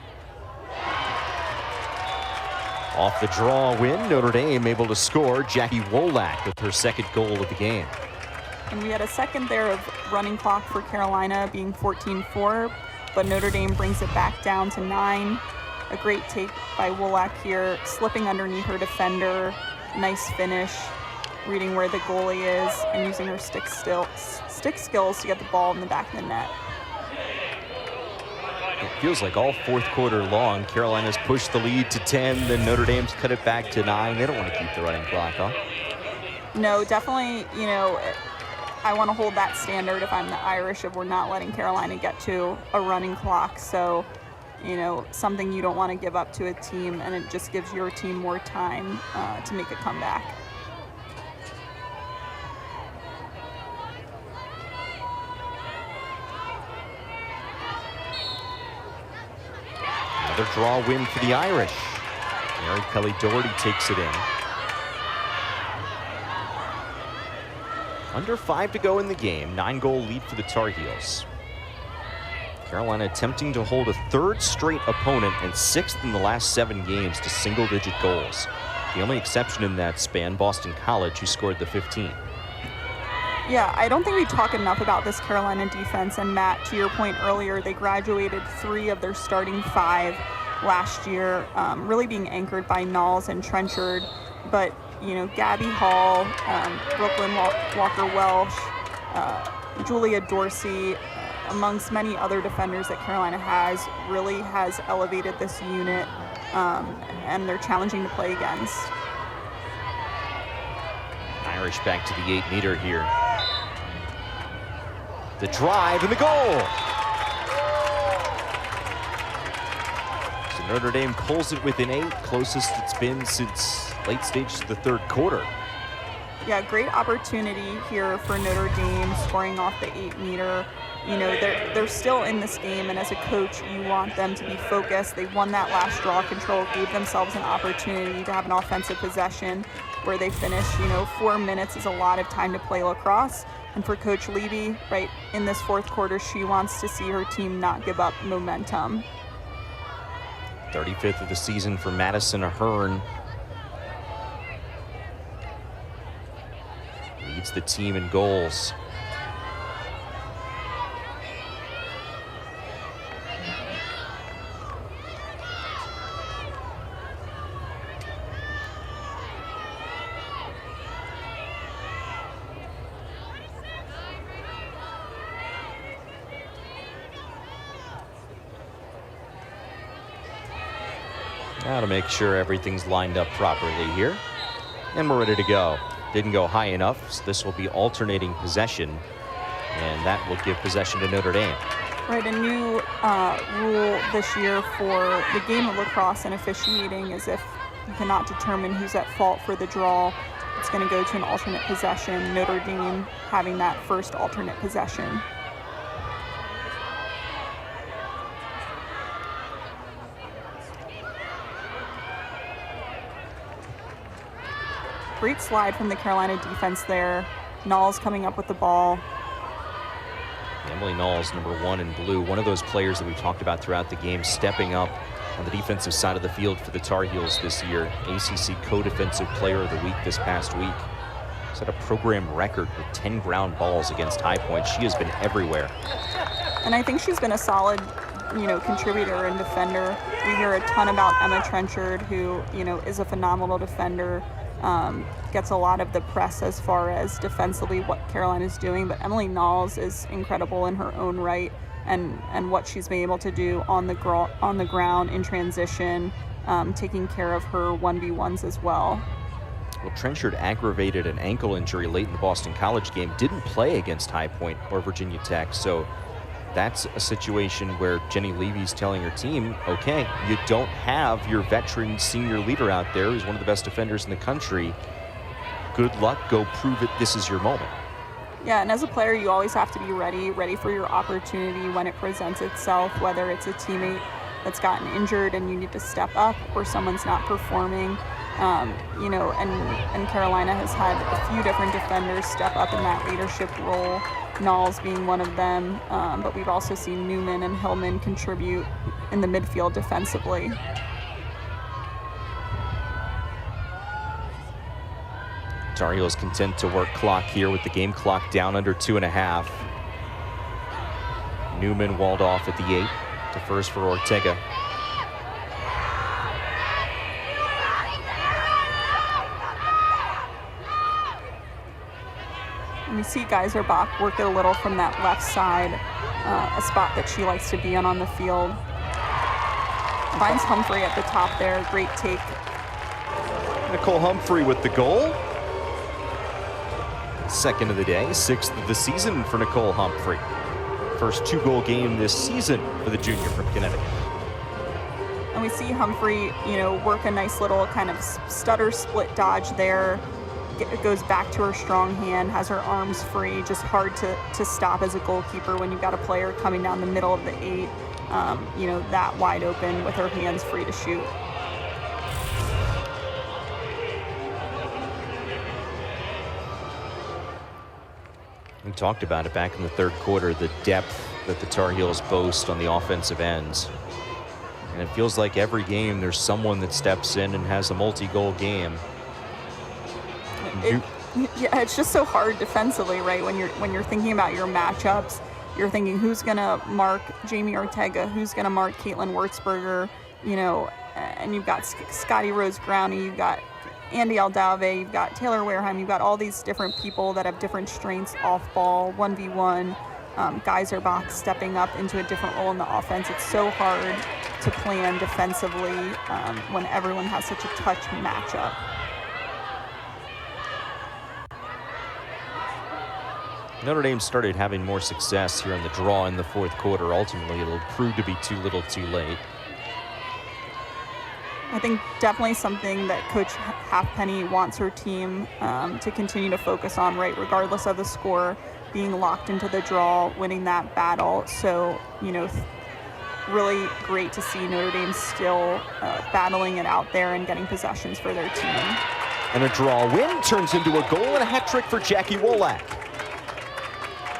Off the draw win, Notre Dame able to score. Jackie Wolak with her second goal of the game. And we had a second there of running clock for Carolina being 14-4, but Notre Dame brings it back down to 9. A great take by Wolak here, slipping underneath her defender. Nice finish, reading where the goalie is and using her stick skills to get the ball in the back of the net. It feels like all fourth quarter long, Carolina's pushed the lead to 10, then Notre Dame's cut it back to 9. They don't want to keep the running clock on. No, definitely, I want to hold that standard if I'm the Irish, if we're not letting Carolina get to a running clock. So, something you don't want to give up to a team, and it just gives your team more time to make a comeback. Another draw win for the Irish. Mary Kelly Doherty takes it in. Under 5 to go in the game, 9-goal lead for the Tar Heels. Carolina attempting to hold a third straight opponent and 6th in the last 7 games to single-digit goals. The only exception in that span, Boston College, who scored the 15. Yeah, I don't think we talk enough about this Carolina defense. And Matt, to your point earlier, they graduated 3 of their starting 5 last year, really being anchored by Nalls and Trenchard. But, Gabby Hall, Brooklyn Walker-Welsh, Julia Dorsey, amongst many other defenders that Carolina really has elevated this unit, and they're challenging to play against. Irish back to the 8-meter here. The drive and the goal. So Notre Dame pulls it within 8, closest it's been since late stages of the third quarter. Yeah, great opportunity here for Notre Dame, scoring off the 8-meter. They're still in this game, and as a coach, you want them to be focused. They won that last draw control, gave themselves an opportunity to have an offensive possession where they finish. 4 minutes is a lot of time to play lacrosse. And for Coach Levy, right in this fourth quarter, she wants to see her team not give up momentum. 35th of the season for Madison Ahern. Leads the team in goals. Now to make sure everything's lined up properly here. And we're ready to go. didn't go high enough, so this will be alternating possession, and that will give possession to Notre Dame. Right, a new rule this year for the game of lacrosse and officiating is if you cannot determine who's at fault for the draw, it's going to go to an alternate possession, Notre Dame having that first alternate possession. Great slide from the Carolina defense there. Nalls coming up with the ball. Emily Nalls, number 1 in blue, one of those players that we talked about throughout the game, stepping up on the defensive side of the field for the Tar Heels this year. ACC Co-Defensive Player of the Week this past week. Set a program record with 10 ground balls against High Point. She has been everywhere. And I think she's been a solid, contributor and defender. We hear a ton about Emma Trenchard, who, is a phenomenal defender. Gets a lot of the press as far as defensively what Carolina's doing, but Emily Nalls is incredible in her own right, and what she's been able to do on the ground in transition, taking care of her 1v1s as well. Well, Trenchard aggravated an ankle injury late in the Boston College game, didn't play against High Point or Virginia Tech, so that's a situation where Jenny Levy's telling her team, okay, you don't have your veteran senior leader out there who's one of the best defenders in the country. Good luck, go prove it, this is your moment. Yeah, and as a player, you always have to be ready for your opportunity when it presents itself, whether it's a teammate that's gotten injured and you need to step up, or someone's not performing. And Carolina has had a few different defenders step up in that leadership role, Nalls being one of them, but we've also seen Newman and Hillman contribute in the midfield defensively. Tar Heels content to work clock here with the game clock down under 2.5. Newman walled off at the 8, defers for Ortega. And you see Geiserbach work it a little from that left side, a spot that she likes to be on the field. Finds Humphrey at the top there, great take. Nicole Humphrey with the goal. Second of the day, 6th of the season for Nicole Humphrey. First 2-goal game this season for the junior from Connecticut. And we see Humphrey, work a nice little kind of stutter split dodge there. It goes back to her strong hand, has her arms free, just hard to stop as a goalkeeper when you've got a player coming down the middle of the 8, that wide open with her hands free to shoot. We talked about it back in the third quarter, the depth that the Tar Heels boast on the offensive ends. And it feels like every game there's someone that steps in and has a multi-goal game. It's just so hard defensively, right? When you're thinking about your matchups, you're thinking who's gonna mark Jamie Ortega, who's gonna mark Caitlin Wurzberger, and you've got Scotty Rose Growney, you've got Andy Aldave, you've got Taylor Wareheim, you've got all these different people that have different strengths off ball, 1v1. Geiserbach stepping up into a different role in the offense. It's so hard to plan defensively when everyone has such a touch matchup. Notre Dame started having more success here in the draw in the fourth quarter. Ultimately, it'll prove to be too little too late. I think definitely something that Coach Halfpenny wants her team to continue to focus on, right, regardless of the score, being locked into the draw, winning that battle. So, really great to see Notre Dame still battling it out there and getting possessions for their team. And a draw win turns into a goal and a hat trick for Jackie Wolak.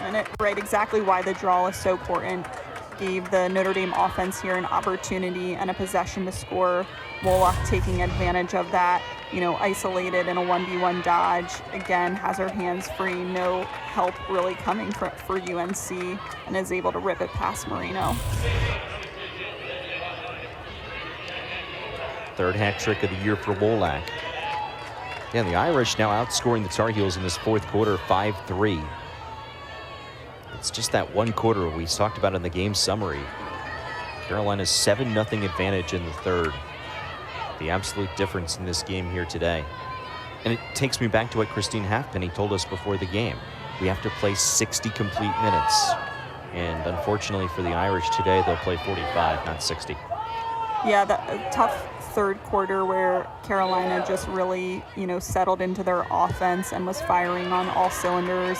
And right, exactly why the draw is so important. Gave the Notre Dame offense here an opportunity and a possession to score. Wolak taking advantage of that, isolated in a 1v1 dodge. Again, has her hands free, no help really coming for UNC, and is able to rip it past Marino. Third hat trick of the year for Wolak. Yeah, the Irish now outscoring the Tar Heels in this fourth quarter 5-3. It's just that one quarter we talked about in the game summary. Carolina's 7-0 advantage in the third. The absolute difference in this game here today. And it takes me back to what Christine Halfpenny told us before the game. We have to play 60 complete minutes. And unfortunately for the Irish today, they'll play 45, not 60. Yeah, that tough third quarter where Carolina just really, settled into their offense and was firing on all cylinders.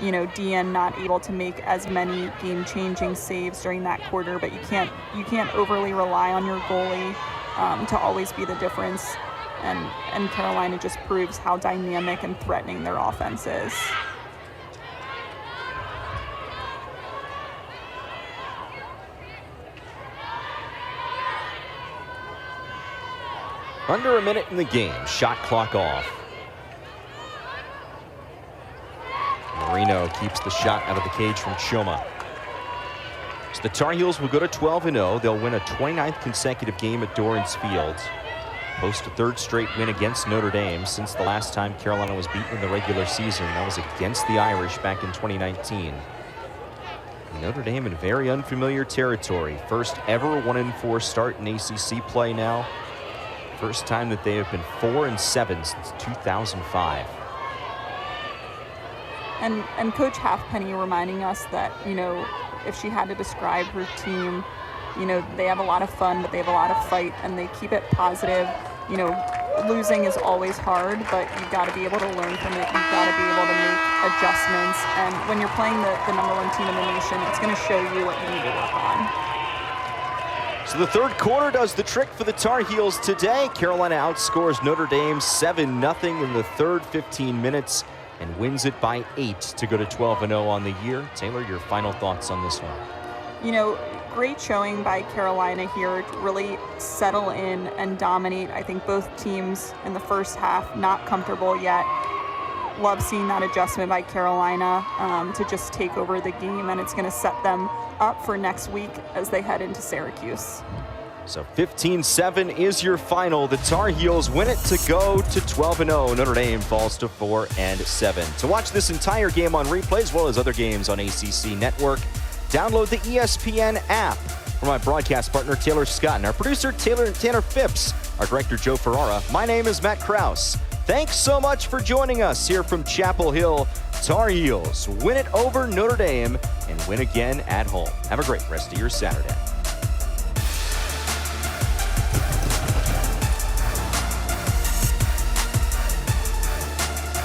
Deanne not able to make as many game-changing saves during that quarter, but you can't overly rely on your goalie to always be the difference. And Carolina just proves how dynamic and threatening their offense is. Under a minute in the game, shot clock off. Marino keeps the shot out of the cage from Choma. So the Tar Heels will go to 12-0. They'll win a 29th consecutive game at Dorrance Field. Post a third straight win against Notre Dame since the last time Carolina was beaten in the regular season. That was against the Irish back in 2019. Notre Dame in very unfamiliar territory. First ever 1-4 start in ACC play now. First time that they have been 4-7 since 2005. And Coach Halfpenny reminding us that, if she had to describe her team, they have a lot of fun, but they have a lot of fight, and they keep it positive. Losing is always hard, but you've got to be able to learn from it. You've got to be able to make adjustments. And when you're playing the number one team in the nation, it's going to show you what you need to work on. So the third quarter does the trick for the Tar Heels today. Carolina outscores Notre Dame 7-0 in the third 15 minutes and wins it by 8 to go to 12-0 on the year. Taylor, your final thoughts on this one? Great showing by Carolina here to really settle in and dominate. I think both teams in the first half not comfortable yet. Love seeing that adjustment by Carolina to just take over the game, and it's going to set them up for next week as they head into Syracuse. So 15-7 is your final. The Tar Heels win it to go to 12-0. Notre Dame falls to 4-7. To watch this entire game on replay as well as other games on ACC Network, download the ESPN app. For my broadcast partner Taylor Scott and our producer Tanner Phipps, our director Joe Ferrara, my name is Matt Krause. Thanks so much for joining us here from Chapel Hill. Tar Heels win it over Notre Dame and win again at home. Have a great rest of your Saturday.